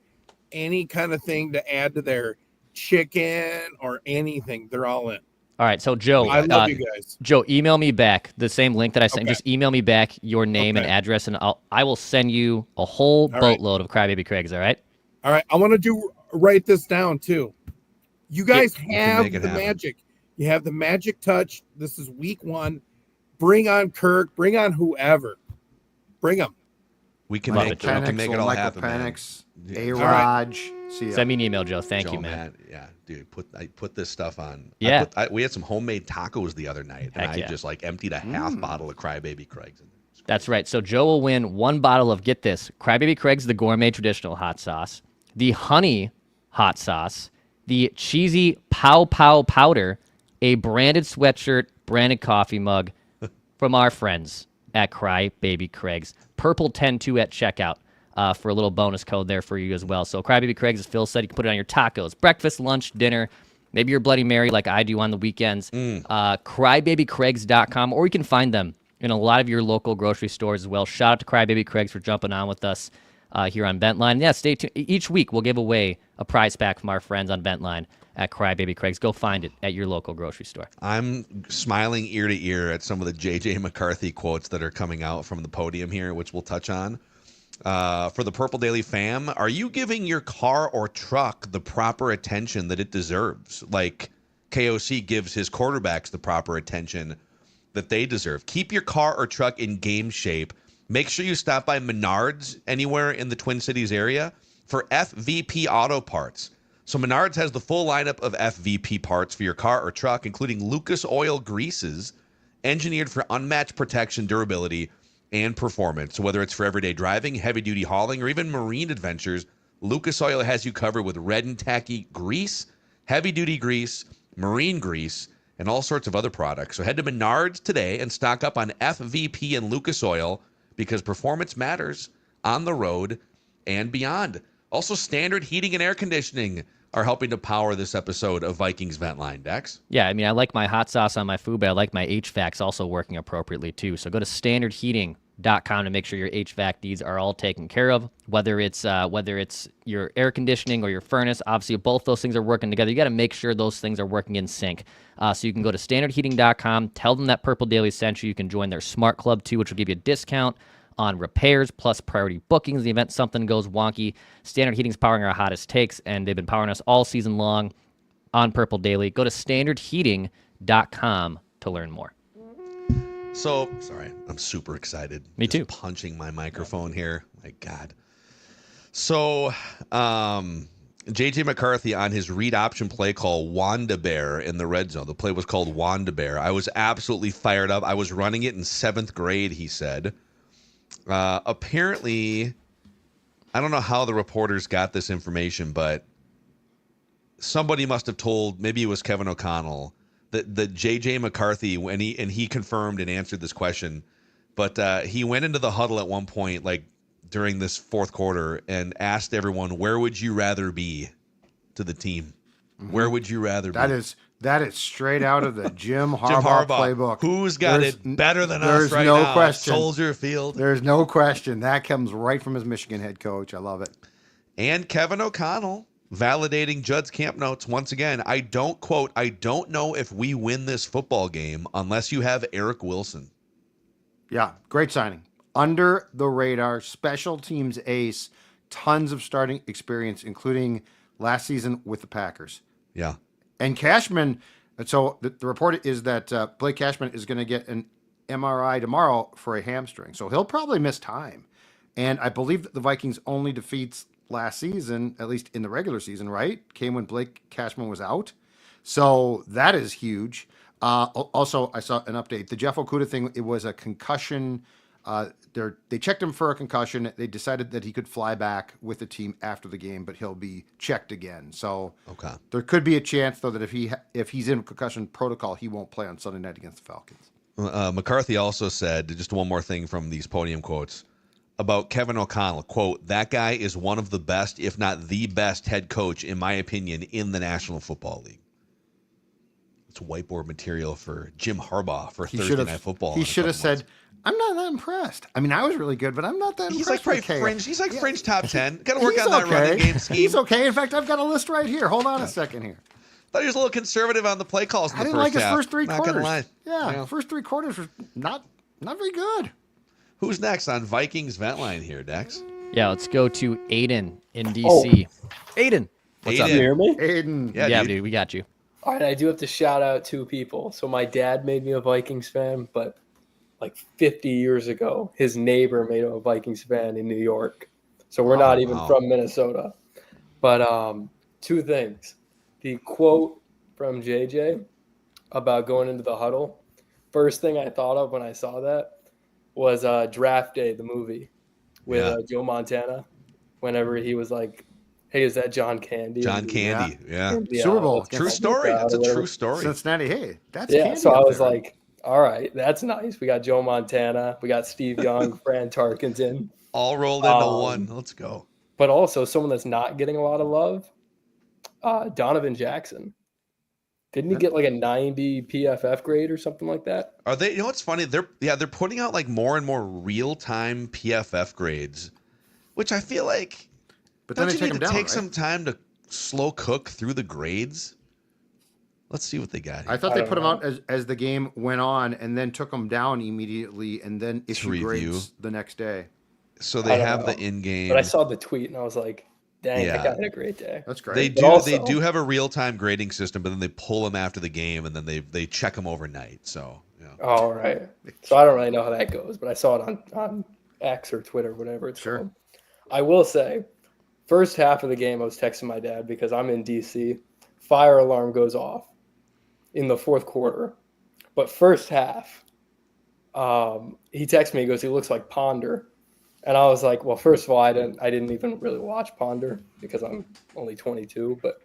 any kind of thing to add to their chicken or anything. They're all in. All right, so Joe, I love you guys. Joe, email me back the same link that I sent. Okay. Just email me back your name and address, and I will send you a whole All right. boatload of Crybaby Craigs. All right. All right, I want to write this down too. You guys you can have make it the happen. magic. You have the magic touch. This is week 1. Bring on Kirk. Bring on whoever. Bring them. We can Michael make it all Michael happen, man. Penix, Yeah. A-Raj. See ya. Send me an email, Joe. Thank you, man. Yeah, dude, I put this stuff on. Yeah. We had some homemade tacos the other night, and Heck I yeah. just like emptied a half bottle of Crybaby Craig's. That's right. So Joe will win 1 bottle of, get this, Crybaby Craig's, the gourmet traditional hot sauce, the honey hot sauce, the cheesy pow pow powder, a branded sweatshirt, branded coffee mug from our friends at Crybaby Craig's. Purple 102 at checkout for a little bonus code there for you as well. So Crybaby Craig's, as Phil said, you can put it on your tacos, breakfast, lunch, dinner, maybe your Bloody Mary like I do on the weekends. Crybabycraigs.com, or you can find them in a lot of your local grocery stores as well. Shout out to Crybaby Craig's for jumping on with us here on Vent Line. Yeah, stay tuned. Each week we'll give away a prize pack from our friends on Vent Line at Crybaby Craig's. Go find it at your local grocery store. I'm smiling ear to ear at some of the JJ McCarthy quotes that are coming out from the podium here, which we'll touch on. For the Purple Daily fam, are you giving your car or truck the proper attention that it deserves? Like KOC gives his quarterbacks the proper attention that they deserve. Keep your car or truck in game shape. Make sure you stop by Menards anywhere in the Twin Cities area for FVP Auto Parts. So Menards has the full lineup of FVP parts for your car or truck, including Lucas Oil greases, engineered for unmatched protection, durability, and performance. So whether it's for everyday driving, heavy-duty hauling, or even marine adventures, Lucas Oil has you covered with red and tacky grease, heavy-duty grease, marine grease, and all sorts of other products. So head to Menards today and stock up on FVP and Lucas Oil, because performance matters on the road and beyond. Also, Standard Heating and Air Conditioning are helping to power this episode of Vikings Vent Line, Dex. Yeah, I mean, I like my hot sauce on my food, but I like my HVACs also working appropriately too. So go to standardheating.com to make sure your HVAC needs are all taken care of. Whether it's your air conditioning or your furnace, obviously both those things are working together. You got to make sure those things are working in sync. So you can go to standardheating.com, tell them that Purple Daily sent you. You can join their Smart Club too, which will give you a discount on repairs plus priority bookings in the event something goes wonky. Standard Heating's powering our hottest takes, and they've been powering us all season long on Purple Daily. Go to standardheating.com to learn more. So, sorry, I'm super excited. Me Just too. Punching my microphone here. My God. So, JJ McCarthy on his read option play call Wanda Bear in the red zone. The play was called Wanda Bear. I was absolutely fired up. I was running it in 7th grade, he said. Apparently, I don't know how the reporters got this information, but somebody must have told, maybe it was Kevin O'Connell, that JJ McCarthy, when he confirmed and answered this question, but he went into the huddle at one point, like during this 4th quarter, and asked everyone, "Where would you rather be?" to the team. Mm-hmm. Where would you rather be? That is straight out of the Jim Harbaugh playbook. Who's got it better than us right now? There's no question. Soldier Field. There's no question. That comes right from his Michigan head coach. I love it. And Kevin O'Connell validating Judd's camp notes once again. I don't know if we win this football game unless you have Eric Wilson. Yeah, great signing. Under the radar, special teams ace, tons of starting experience, including last season with the Packers. Yeah. And Cashman, so the report is that Blake Cashman is going to get an MRI tomorrow for a hamstring. So he'll probably miss time. And I believe that the Vikings' only defeats last season, at least in the regular season, right, came when Blake Cashman was out. So that is huge. Also, I saw an update. The Jeff Okudah thing, it was a concussion. They checked him for a concussion. They decided that he could fly back with the team after the game, but he'll be checked again. So there could be a chance, though, that if he's in concussion protocol, he won't play on Sunday night against the Falcons. McCarthy also said, just one more thing from these podium quotes, about Kevin O'Connell, quote, "That guy is one of the best, if not the best head coach, in my opinion, in the National Football League." It's whiteboard material for Jim Harbaugh for Thursday Night Football. He should have said, "I'm not that impressed. I mean, I was really good, but I'm not that impressed." He's like fringe top 10. Got to work on that running game scheme. He's okay. In fact, I've got a list right here. Hold on a second here. Thought he was a little conservative on the play calls in the first half. I didn't like his first 3 Not quarters. gonna lie. Yeah, first 3 quarters were not very good. Who's next on Vikings Vent Line here, Dex? Yeah, let's go to Aiden in DC. Aiden, what's up? You hear me? Aiden. Yeah, dude, we got you. All right, I do have to shout out two people. So my dad made me a Vikings fan, but like 50 years ago, his neighbor made him a Vikings fan in New York. So we're not even from Minnesota. But two things. The quote from JJ about going into the huddle. First thing I thought of when I saw that was Draft Day, the movie with Joe Montana. Whenever he was like, "Hey, is that John Candy?" John Candy, yeah. Super Bowl. True story. That's a true story. Cincinnati, hey, that's yeah. Candy So I up was there. like, all right, that's nice. We got Joe Montana, we got Steve Young, Fran Tarkenton, all rolled into one. Let's go. But also someone that's not getting a lot of love, Donovan Jackson. Didn't he get like a 90 PFF grade or something like that? Are they? You know what's funny? They're putting out like more and more real time PFF grades, which I feel like. But then don't they you take need them to down, take right? some time to slow cook through the grades? Let's see what they got here. I thought they put them out as the game went on, and then took them down immediately, and then issue review. grades the next day. So they have the in-game. But I saw the tweet and I was like, dang, Yeah. that guy had a great day. That's great. They do. They do have a real-time grading system, but then they pull them after the game, and then they check them overnight. So yeah. All right. So I don't really know how that goes, but I saw it on X or Twitter, whatever it's called. I will say, first half of the game, I was texting my dad because I'm in DC. Fire alarm goes off in the fourth quarter, but first half, he texted me. He goes, "He looks like Ponder," and I was like, "Well, first of all, I didn't even really watch Ponder because I'm only 22, but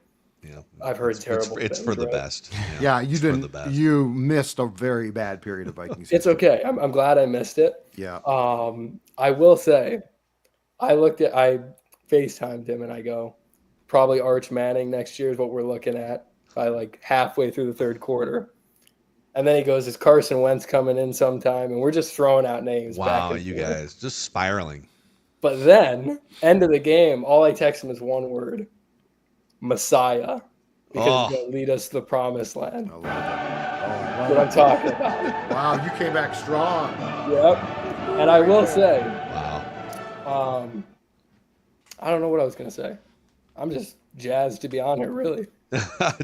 I've heard terrible. It's for the best. Yeah, you it's for the didn't. best. You missed a very bad period of Vikings. It's okay. I'm glad I missed it. Yeah. I will say, I FaceTimed him and I go, probably Arch Manning next year is what we're looking at by like halfway through the third quarter. And then he goes, "Is Carson Wentz coming in sometime?" And we're just throwing out names. Wow, back and you forth. guys just spiraling. But then, end of the game, all I text him is one word: Messiah, because he's going to lead us to the promised land. I love it. That's what I'm talking about. Wow, you came back strong. Yep. And I will say, wow. I don't know what I was going to say. I'm just jazzed to be on here, really.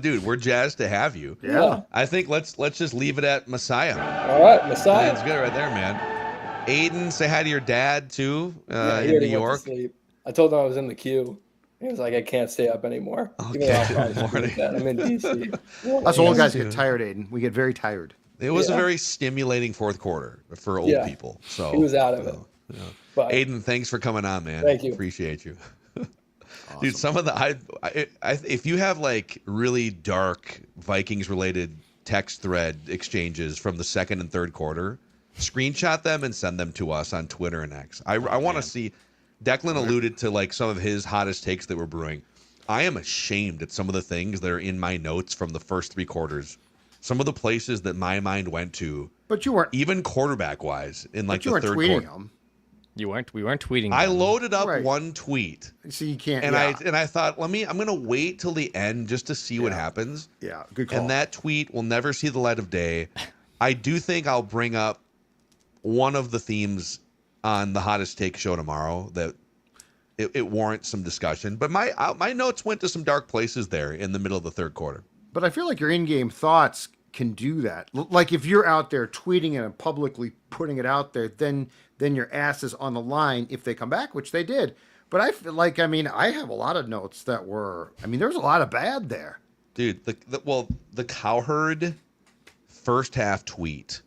Dude, we're jazzed to have you. Yeah. I think let's just leave it at Messiah. All right, Messiah. That's good right there, man. Aiden, say hi to your dad too He in already New went to York. sleep. I told him I was in the queue. He was like, "I can't stay up anymore." Give me Okay, that good morning. I'm in DC. Us old guys get tired, Aiden. We get very tired. It was a Yeah. very stimulating fourth quarter for old Yeah. people. So He was out of it. yeah. But Aiden, thanks for coming on, man. Thank you. Appreciate you. Dude, some of the if you have like really dark Vikings related text thread exchanges from the second and third quarter, screenshot them and send them to us on Twitter and X. I want to see. Declan alluded to like some of his hottest takes that were brewing. I am ashamed at some of the things that are in my notes from the first three quarters. Some of the places that my mind went to, but you weren't even quarterback wise in like you the weren't third tweeting quarter. them. We weren't tweeting. I them. loaded up one tweet. So you can't. And yeah. I thought, I'm gonna wait till the end just to see what happens. Yeah, good call. And that tweet will never see the light of day. I do think I'll bring up one of the themes on the Hottest Take show tomorrow that it warrants some discussion. But my notes went to some dark places there in the middle of the third quarter. But I feel like your in-game thoughts can do that. Like if you're out there tweeting it and publicly putting it out there, then your ass is on the line if they come back, which they did. But I feel like, I have a lot of notes that were, there's a lot of bad there. Dude, the Cowherd first half tweet,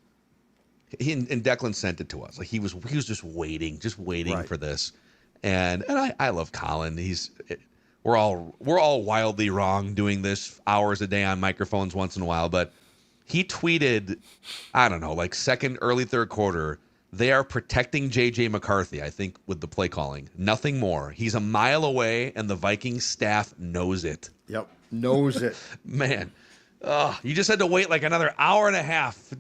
and Declan sent it to us. Like he was just waiting Right. for this. And I love Colin. We're all wildly wrong doing this hours a day on microphones once in a while, but he tweeted, I don't know, like early third quarter, they are protecting JJ McCarthy, I think, with the play calling. Nothing more. He's a mile away, and the Vikings staff knows it. Yep, knows it. Man, you just had to wait like another hour and a half.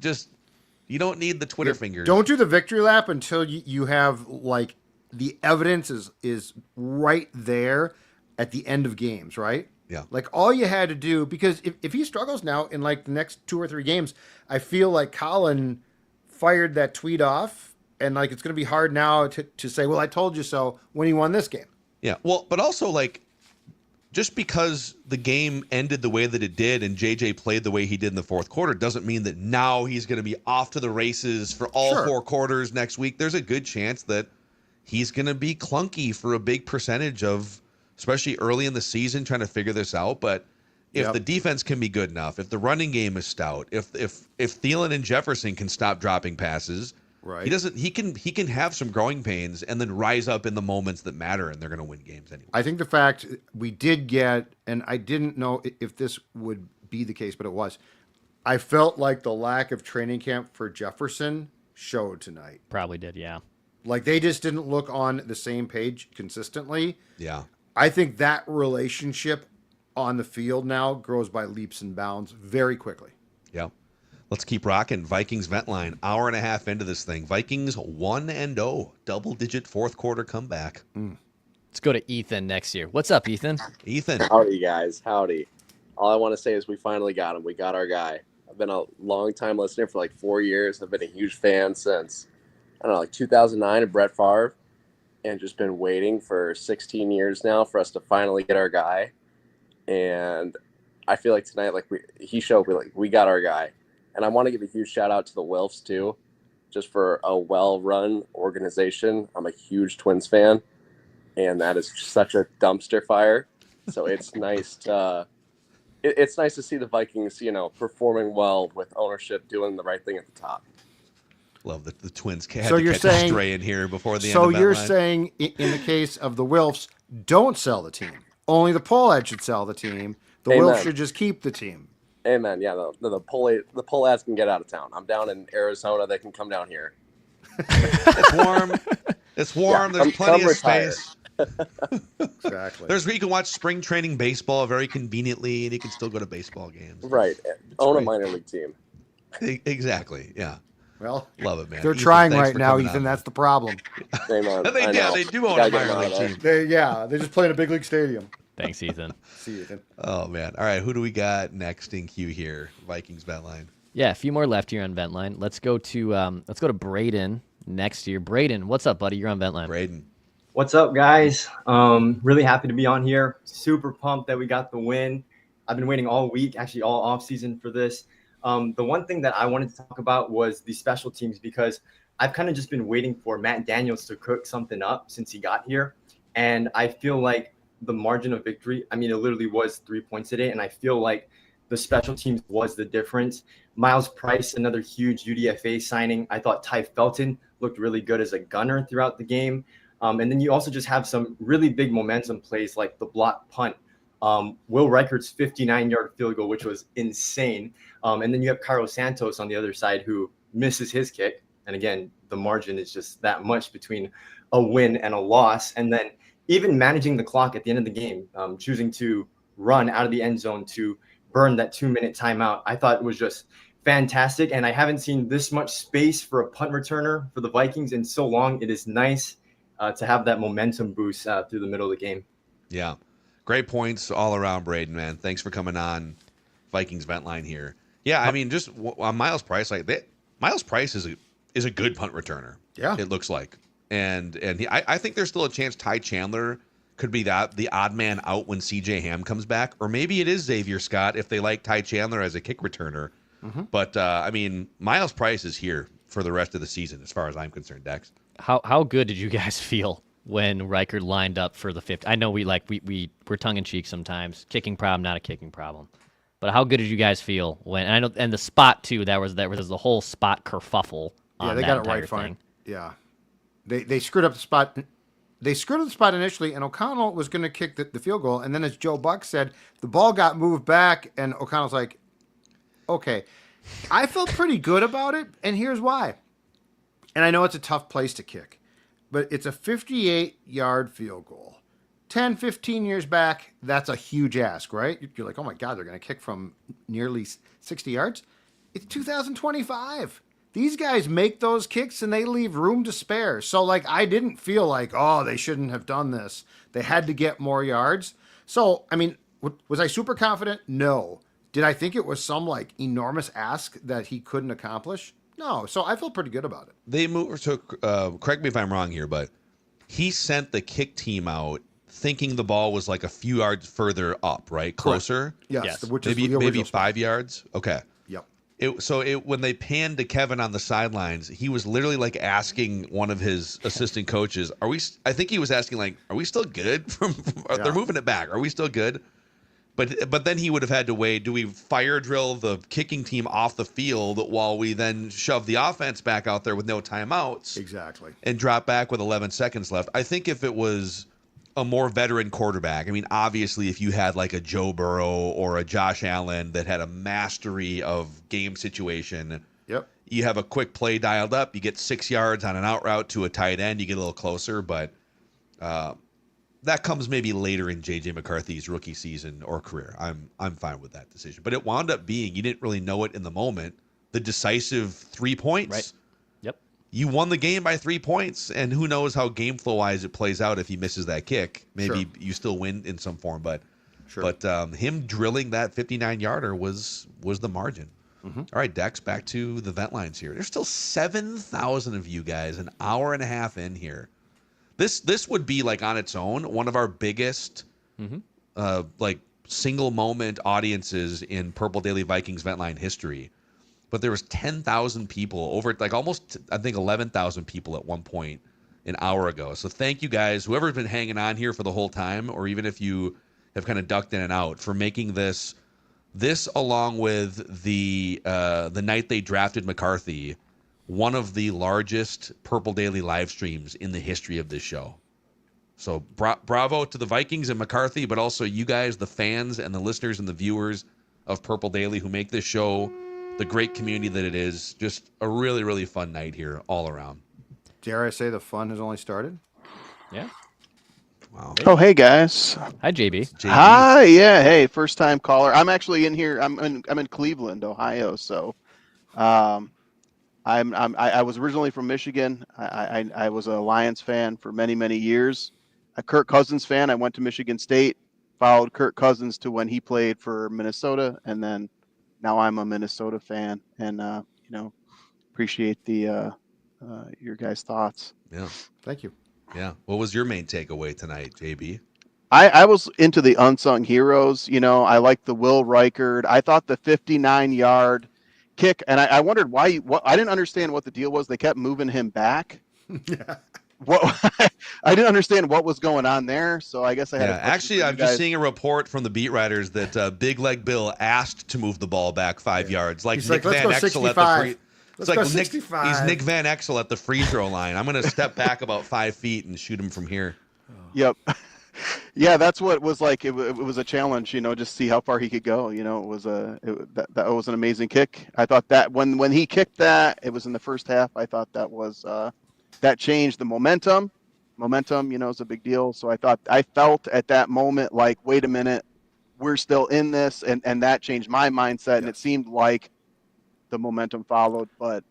You don't need the Twitter fingers. Don't do the victory lap until you have like the evidence is right there at the end of games, right? Yeah. Like all you had to do, because if he struggles now in like the next 2 or 3 games, I feel like Colin fired that tweet off, and like it's going to be hard now to say, well, I told you so when he won this game. Yeah. Well, but also like just because the game ended the way that it did and JJ played the way he did in the fourth quarter doesn't mean that now he's going to be off to the races for all Sure. 4 quarters next week. There's a good chance that he's going to be clunky for a big percentage of, especially early in the season, trying to figure this out. But if the defense can be good enough, if the running game is stout, if Thielen and Jefferson can stop dropping passes, right? He can have some growing pains and then rise up in the moments that matter, and they're going to win games anyway. I think the fact we did get, and I didn't know if this would be the case, but it was. I felt like the lack of training camp for Jefferson showed tonight. Probably did, yeah. Like they just didn't look on the same page consistently. Yeah. I think that relationship on the field now grows by leaps and bounds very quickly. Yeah. Let's keep rocking. Vikings Vent Line, hour and a half into this thing. Vikings 1-0, double-digit fourth quarter comeback. Let's go to Ethan next year. What's up, Ethan? Ethan. Howdy, guys. Howdy. All I want to say is we finally got him. We got our guy. I've been a long-time listener for like 4 years. I've been a huge fan since, I don't know, like 2009 of Brett Favre, and just been waiting for 16 years now for us to finally get our guy. And I feel like tonight, like he showed me, like we got our guy. And I want to give a huge shout out to the Wilfs too, just for a well-run organization. I'm a huge Twins fan, and that is such a dumpster fire. So it's nice to it's nice to see the Vikings, performing well with ownership, doing the right thing at the top. Love that the Twins had So to you're catch saying- a stray in here before the end So of that you're line. saying in the case of the Wilfs, don't sell the team. Only the polehead should sell the team. The Amen. Wilfs should just keep the team. Amen. Yeah, the pull ads can get out of town. I'm down in Arizona. They can come down here. It's warm. It's warm. Yeah, There's plenty of retire. space. Exactly. There's where you can watch spring training baseball very conveniently, and you can still go to baseball games. Right. Own great. a minor league team. Exactly. Yeah. Well, love it, man. They're Ethan, trying thanks right for now, coming Ethan. on. That's the problem. Amen. They do own a minor league team. They're just playing a big league stadium. Thanks, Ethan. See you, Ethan. Oh man. All right. Who do we got next in queue here? Vikings Vent Line. Yeah, a few more left here on Vent Line. Let's go to Braden next year. Braden, what's up, buddy? You're on Vent Line. Braden. What's up, guys? Really happy to be on here. Super pumped that we got the win. I've been waiting all week, actually all off season for this. The one thing that I wanted to talk about was the special teams, because I've kind of just been waiting for Matt Daniels to cook something up since he got here. And I feel like the margin of victory, I mean, it literally was 3 points today. And I feel like the special teams was the difference. Miles Price, another huge UDFA signing. I thought Ty Felton looked really good as a gunner throughout the game. And then you also just have some really big momentum plays like the block punt. Will Reichert's 59-yard field goal, which was insane. And then you have Carlos Santos on the other side who misses his kick. And again, the margin is just that much between a win and a loss. And then even managing the clock at the end of the game, choosing to run out of the end zone to burn that 2-minute timeout, I thought it was just fantastic. And I haven't seen this much space for a punt returner for the Vikings in so long. It is nice to have that momentum boost through the middle of the game. Yeah. Great points all around, Braden, man. Thanks for coming on Vikings Vent Line here. Yeah, I mean, just on Miles Price, Miles Price is a good punt returner. Yeah. It looks like. And I think there's still a chance Ty Chandler could be the odd man out when CJ Ham comes back. Or maybe it is Xavier Scott if they like Ty Chandler as a kick returner. Mm-hmm. But, I mean, Miles Price is here for the rest of the season as far as I'm concerned, Dex. How good did you guys feel when Reichert lined up for the 50? I know we're tongue in cheek sometimes. Kicking problem, not a kicking problem. But how good did you guys feel when? And I know, and the spot too. There was the whole spot kerfuffle. Yeah, they got it right fine. Yeah, they screwed up the spot. They screwed up the spot initially, and O'Connell was going to kick the field goal. And then, as Joe Buck said, the ball got moved back, and O'Connell's like, "Okay." I felt pretty good about it, and here's why. And I know it's a tough place to kick, but it's a 58-yard field goal. 10, 15 years back, that's a huge ask, right? You're like, oh my God, they're going to kick from nearly 60 yards? It's 2025. These guys make those kicks and they leave room to spare. So, I didn't feel like, oh, they shouldn't have done this. They had to get more yards. So, I mean, was I super confident? No. Did I think it was some, enormous ask that he couldn't accomplish? No. So I feel pretty good about it. They moved. So correct me if I'm wrong here, but he sent the kick team out thinking the ball was like a few yards further up, right? Closer. Yes, which is maybe the original maybe 5 yards. Okay. Yep. When they panned to Kevin on the sidelines, he was literally like asking one of his assistant coaches, I think he was asking like, are we still good? They're moving it back. Are we still good? But then he would have had to weigh, do we fire drill the kicking team off the field while we then shove the offense back out there with no timeouts? Exactly. And drop back with 11 seconds left. I think if it was a more veteran quarterback, I mean, obviously if you had like a Joe Burrow or a Josh Allen that had a mastery of game situation, yep, you have a quick play dialed up, you get 6 yards on an out route to a tight end, you get a little closer, but that comes maybe later in JJ McCarthy's rookie season or career. I'm fine with that decision. But it wound up being, you didn't really know it in the moment, the decisive 3 points. Right. Yep. You won the game by 3 points, and who knows how game flow wise it plays out if he misses that kick. Maybe you still win in some form, but him drilling that 59-yarder was the margin. Mm-hmm. All right, Dex, back to the vent lines here. There's still 7,000 of you guys, an hour and a half in here. This would be like on its own one of our biggest like single moment audiences in Purple Daily Vikings Vent Line history. But there was 10,000 people, over like almost I think 11,000 people at one point an hour ago. So thank you guys, whoever's been hanging on here for the whole time, or even if you have kind of ducked in and out, for making this along with the night they drafted McCarthy, one of the largest Purple Daily live streams in the history of this show. So bravo to the Vikings and McCarthy, but also you guys, the fans and the listeners and the viewers of Purple Daily who make this show the great community that it is. Just a really, really fun night here all around. Dare I say the fun has only started? Yeah. Wow. Oh, hey guys. Hi, JB. Hi. Yeah. Hey, first time caller. I'm actually in here. I'm in Cleveland, Ohio. So, I was originally from Michigan. I was a Lions fan for many, many years. A Kirk Cousins fan. I went to Michigan State, followed Kirk Cousins to when he played for Minnesota, and then now I'm a Minnesota fan, and appreciate the your guys' thoughts. Yeah. Thank you. Yeah. What was your main takeaway tonight, JB? I was into the unsung heroes. I like the Will Reichard. I thought the 59-yard kick, and I wondered why. I didn't understand what the deal was. They kept moving him back. Yeah. I didn't understand what was going on there. So I guess I had. Actually, I'm just seeing a report from the beat writers that Big Leg Bill asked to move the ball back 5 yards, like He's Nick like, Van Exel at the free. Let's It's go like Nick, 65. he's Nick Van Exel at the free throw line. I'm going to step back about 5 feet and shoot him from here. Yep. Yeah, that's what it was like. It was a challenge, just see how far he could go. It was that was an amazing kick. I thought that when he kicked that, it was in the first half. I thought that was that changed the momentum. Momentum, is a big deal. So I felt at that moment like, wait a minute, we're still in this, and that changed my mindset. And it seemed like the momentum followed, but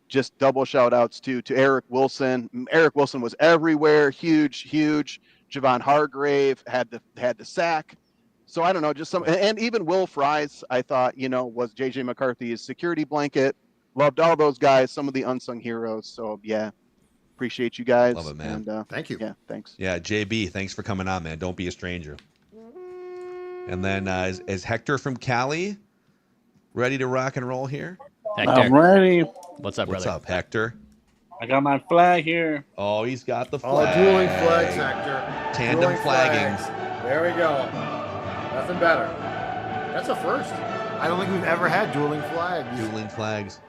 just double shout outs to Eric Wilson. Eric Wilson was everywhere. Huge. Javon Hargrave had the sack. So I don't know, just and even Will Fries, I thought, was JJ McCarthy's security blanket. Loved all those guys, some of the unsung heroes. So yeah, appreciate you guys. Love it, man. And, thank you. Yeah, thanks. Yeah, JB, thanks for coming on, man. Don't be a stranger. And then is Hector from Cali ready to rock and roll here? Hector. I'm ready. What's up, brother? What's up, Hector? I got my flag here. Oh, he's got the All flag. dueling flags, Hector. Tandem Dueling flagging. flags. There we go. Nothing better. That's a first. I don't think we've ever had dueling flags. Dueling flags.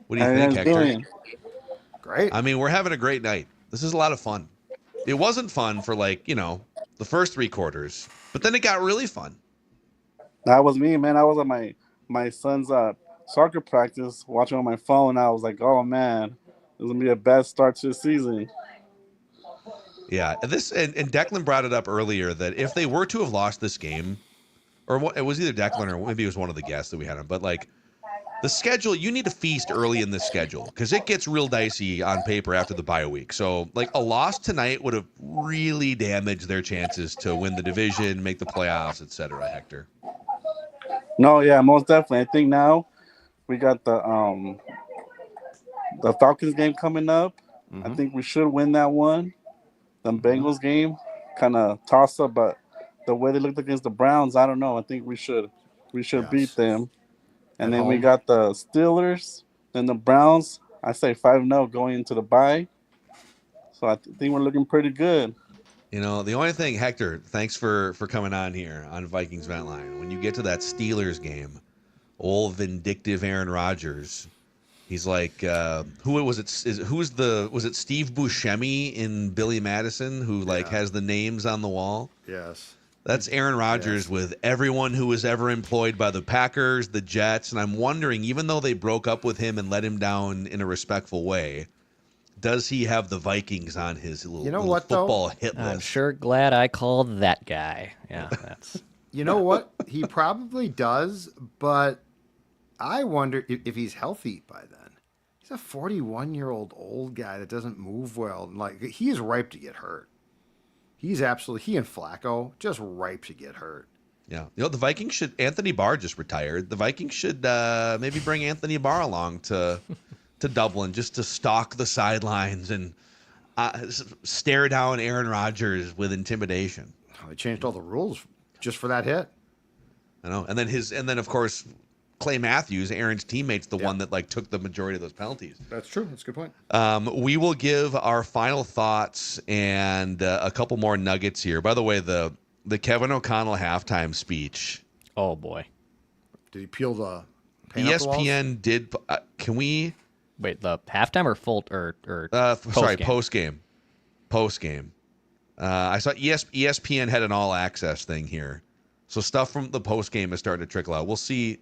What do you How you think, guys Hector? doing? Great. I mean, we're having a great night. This is a lot of fun. It wasn't fun for the first 3 quarters, but then it got really fun. That was me, man. I was at my son's soccer practice watching on my phone. I was like, oh man, this is gonna be a bad start to the season. Yeah, and Declan brought it up earlier that if they were to have lost this game, or it was either Declan or maybe it was one of the guests that we had on, but the schedule, you need to feast early in the schedule because it gets real dicey on paper after the bye week. So a loss tonight would have really damaged their chances to win the division, make the playoffs, etc. Hector. No, yeah, most definitely. I think now we got the Falcons game coming up. I think we should win that one. The Bengals game, kind of toss up, but the way they looked against the Browns, I don't know. I think we should beat them. And At then we home. got the Steelers and the Browns. I say 5-0 going into the bye. So I think we're looking pretty good. You know, the only thing, Hector, thanks for coming on here on Vikings Vent Line. When you get to that Steelers game, old vindictive Aaron Rodgers, he's like, who was it? Was it Steve Buscemi in Billy Madison who like has the names on the wall? Yes. That's Aaron Rodgers with everyone who was ever employed by the Packers, the Jets, and I'm wondering, even though they broke up with him and let him down in a respectful way, does he have the Vikings on his little football hit list? I'm sure glad I called that guy. Yeah, that's. You know what? He probably does, but I wonder if he's healthy by then. He's a 41-year-old old guy that doesn't move well. Like, he is ripe to get hurt. He and Flacco just ripe to get hurt. Yeah. You know, the Vikings should, Anthony Barr just retired. The Vikings should maybe bring Anthony Barr along to Dublin just to stalk the sidelines and stare down Aaron Rodgers with intimidation. Oh, they changed all the rules just for that hit. I know. And then of course Clay Matthews, Aaron's teammate's the one that like took the majority of those penalties. That's true. That's a good point. We will give our final thoughts and a couple more nuggets here. By the way, the Kevin O'Connell halftime speech. Oh boy. Did he peel the paint off the walls? ESPN did. Can we? Wait, the halftime or full or sorry, post game. I saw ESPN had an all access thing here, so stuff from the post game is starting to trickle out. We'll see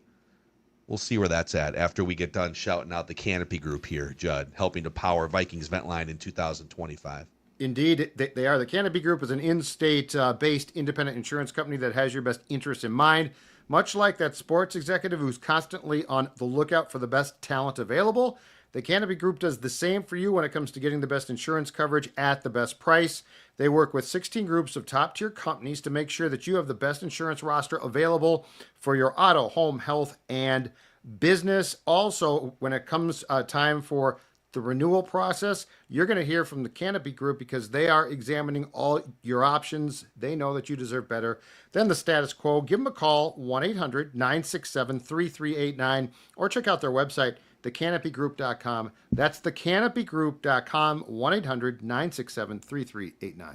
where that's at after we get done shouting out the Canopy Group here, Judd, helping to power Vikings Vent Line in 2025. Indeed, they are. The Canopy Group is an in-state based independent insurance company that has your best interests in mind. Much like that sports executive who's constantly on the lookout for the best talent available, the Canopy Group does the same for you when it comes to getting the best insurance coverage at the best price. They work with 16 groups of top-tier companies to make sure that you have the best insurance roster available for your auto, home, health, and business. Also, when it comes time for the renewal process, you're going to hear from the Canopy Group because they are examining all your options. They know that you deserve better than the status quo. Give them a call, 1-800-967-3389, or check out their website, thecanopygroup.com. That's thecanopygroup.com, 1-800-967-3389.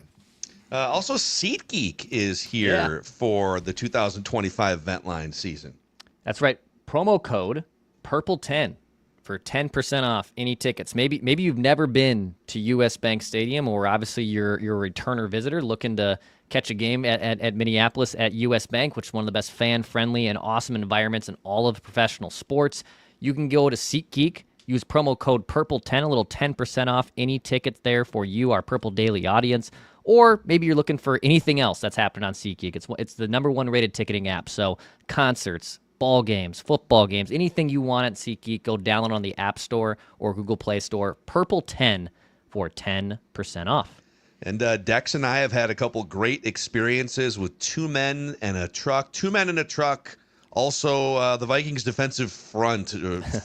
Also, SeatGeek is here for the 2025 Vent Line season. That's right. Promo code PURPLE10 for 10% off any tickets. Maybe you've never been to US Bank Stadium, or obviously you're a returner visitor looking to catch a game at Minneapolis at US Bank, which is one of the best fan-friendly and awesome environments in all of professional sports. You can go to SeatGeek, use promo code PURPLE10, a little 10% off any tickets there for you, our Purple Daily audience. Or maybe you're looking for anything else that's happening on SeatGeek. It's the #1 rated ticketing app. So concerts, ball games, football games, anything you want at SeatGeek, go download on the App Store or Google Play Store. Purple10 for 10% off. And Dex and I have had a couple great experiences with two men and a truck. Two men and a truck. Also, the Vikings defensive front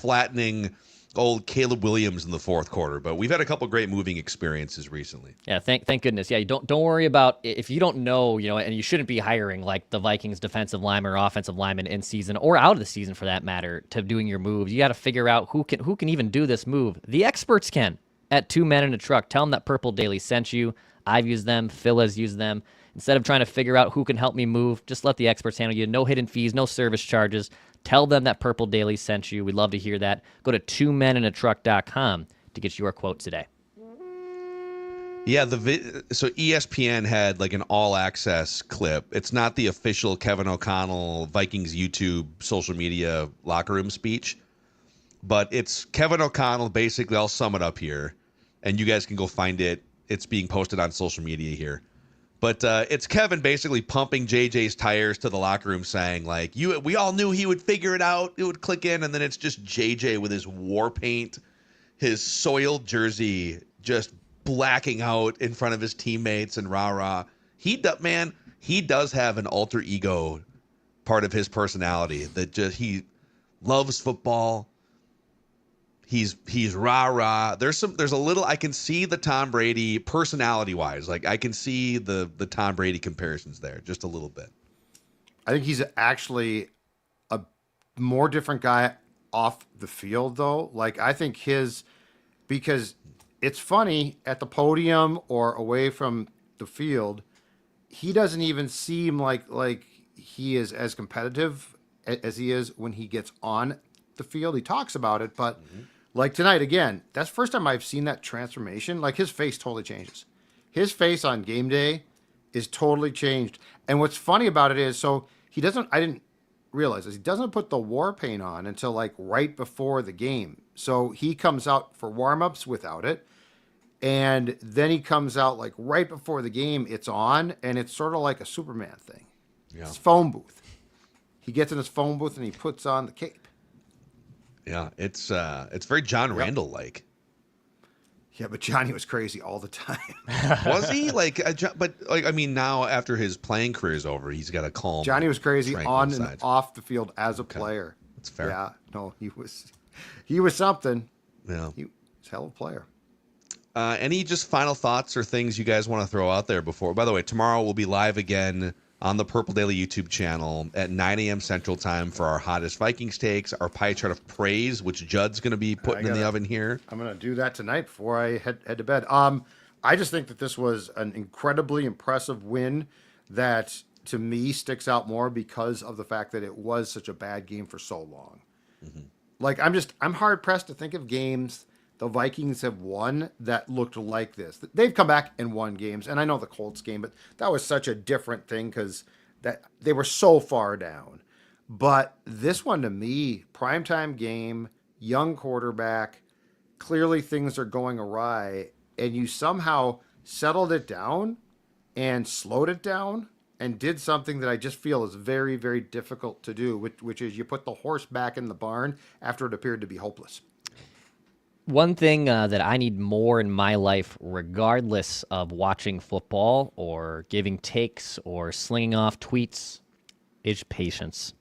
flattening old Caleb Williams in the fourth quarter. But we've had a couple great moving experiences recently. Yeah, thank goodness. Yeah, don't worry about if you don't know, and you shouldn't be hiring like the Vikings defensive lineman or offensive lineman in season or out of the season for that matter to doing your moves. You got to figure out who can even do this move. The experts can at Two Men in a Truck. Tell them that Purple Daily sent you. I've used them. Phil has used them. Instead of trying to figure out who can help me move, just let the experts handle you. No hidden fees, no service charges. Tell them that Purple Daily sent you. We'd love to hear that. Go to twomeninatruck.com to get your quote today. Yeah, so ESPN had like an all-access clip. It's not the official Kevin O'Connell Vikings YouTube social media locker room speech, but it's Kevin O'Connell. Basically, I'll sum it up here, and you guys can go find it. It's being posted on social media here. But it's Kevin basically pumping JJ's tires to the locker room saying, like, we all knew he would figure it out. It would click in. And then it's just JJ with his war paint, his soiled jersey, just blacking out in front of his teammates and rah-rah. He does have an alter ego part of his personality that just he loves football. He's rah. There's a little, I can see the Tom Brady personality wise. Like I can see the Tom Brady comparisons there just a little bit. I think he's actually a more different guy off the field though. Like I think because it's funny at the podium or away from the field, he doesn't even seem like he is as competitive as he is when he gets on the field. He talks about it, but like tonight again, that's the first time I've seen that transformation. Like his face totally changes. His face on game day is totally changed. And what's funny about it is, so he doesn't, I didn't realize this, he doesn't put the war paint on until like right before the game. So he comes out for warm-ups without it. And then he comes out like right before the game, it's on, and it's sort of like a Superman thing. Yeah. It's phone booth. He gets in his phone booth and he puts on the cape. Yeah, it's very John Randall like. Yeah, but Johnny was crazy all the time. Was he but I mean, now after his playing career is over, he's got a calm. Johnny was crazy tranquil on side. and off the field as a player. That's fair. Yeah, no, he was something. Yeah, he was a hell of a player. Any just final thoughts or things you guys want to throw out there before? By the way, tomorrow we'll be live again on the Purple Daily YouTube channel at 9 a.m. Central Time for our hottest Vikings takes, our pie chart of praise, which Judd's going to be putting in the oven here. I'm going to do that tonight before I head to bed. I just think that this was an incredibly impressive win that, to me, sticks out more because of the fact that it was such a bad game for so long. Mm-hmm. Like, I'm hard-pressed to think of games the Vikings have won that looked like this. They've come back and won games, and I know the Colts game, but that was such a different thing because that they were so far down. But this one, to me, primetime game, young quarterback, clearly things are going awry, and you somehow settled it down and slowed it down and did something that I just feel is very, very difficult to do, which is you put the horse back in the barn after it appeared to be hopeless. One thing that I need more in my life, regardless of watching football or giving takes or slinging off tweets, is patience.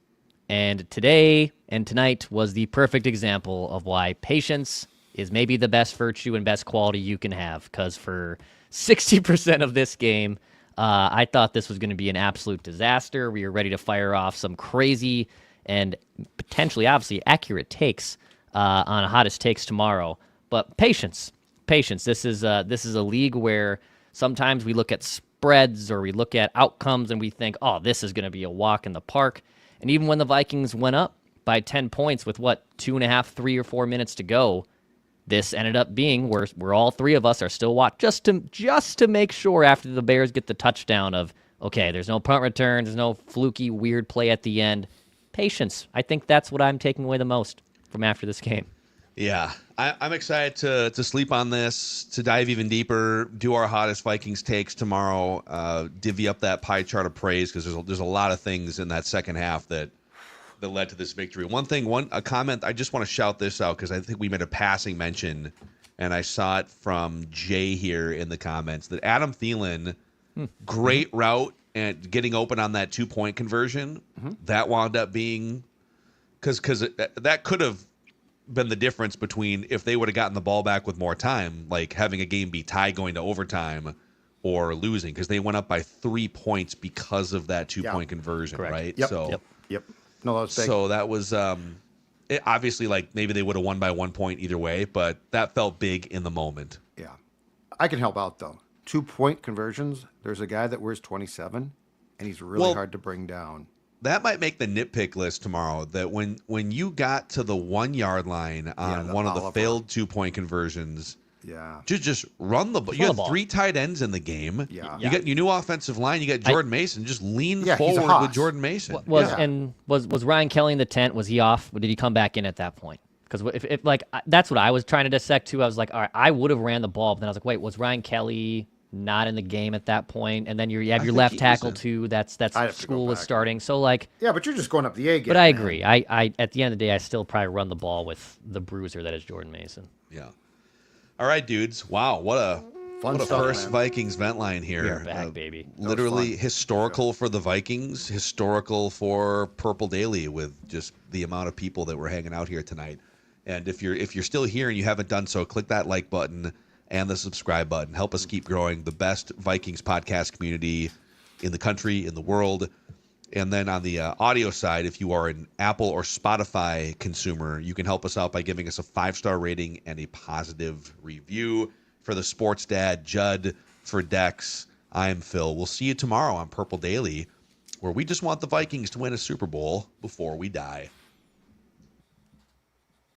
And today and tonight was the perfect example of why patience is maybe the best virtue and best quality you can have. Because for 60% of this game, I thought this was going to be an absolute disaster. We were ready to fire off some crazy and potentially, obviously, accurate takes on hottest takes tomorrow. But patience. This is a league where sometimes we look at spreads or we look at outcomes and we think, oh, this is going to be a walk in the park. And even when the Vikings went up by 10 points with 2.5, 3 or 4 minutes to go, this ended up being where all three of us are still watching just to make sure after the Bears get the touchdown of, okay, there's no punt return, there's no fluky weird play at the end. Patience. I think that's what I'm taking away the most from after this game. Yeah, I'm excited to sleep on this, to dive even deeper, do our hottest Vikings takes tomorrow, divvy up that pie chart of praise because there's a lot of things in that second half that led to this victory. A comment, I just want to shout this out because I think we made a passing mention, and I saw it from Jay here in the comments, that Adam Thielen, great route and getting open on that 2-point conversion, that wound up being, because that could have been the difference between if they would have gotten the ball back with more time, like having a game be tied going to overtime or losing, because they went up by 3 points because of that 2-point conversion, Correct. right? Yep. So, Yep. No, that was big. So that was it, obviously, like maybe they would have won by 1 point either way, but that felt big in the moment. Yeah. I can help out though. 2-point conversions. There's a guy that wears 27 and he's really hard to bring down. That might make the nitpick list tomorrow, that when you got to the 1 yard line on one of the failed 2-point conversions, just run the ball. You had 3 tight ends in the game. Yeah. You got your new offensive line. You got Jordan Mason. Just lean he's a forward hoss. with Jordan Mason. Was Ryan Kelly in the tent? Was he off? Or did he come back in at that point? Because if that's what I was trying to dissect too. I was like, all right, I would have ran the ball, but then I was like, wait, was Ryan Kelly not in the game at that point? And then you have your left tackle too. That's school was starting. So yeah, but you're just going up the A game. But I agree. I at the end of the day, I still probably run the ball with the bruiser that is Jordan Mason. Yeah. All right, dudes. Wow, what a first Vikings Vent Line here. We are back, baby. Literally historical for the Vikings, historical for Purple Daily with just the amount of people that were hanging out here tonight. And if you're still here and you haven't done so, click that like button and the subscribe button. Help us keep growing the best Vikings podcast community in the country, in the world. And then on the audio side, if you are an Apple or Spotify consumer, you can help us out by giving us a 5-star rating and a positive review. For the Sports Dad, Judd, for Dex, I'm Phil. We'll see you tomorrow on Purple Daily, where we just want the Vikings to win a Super Bowl before we die.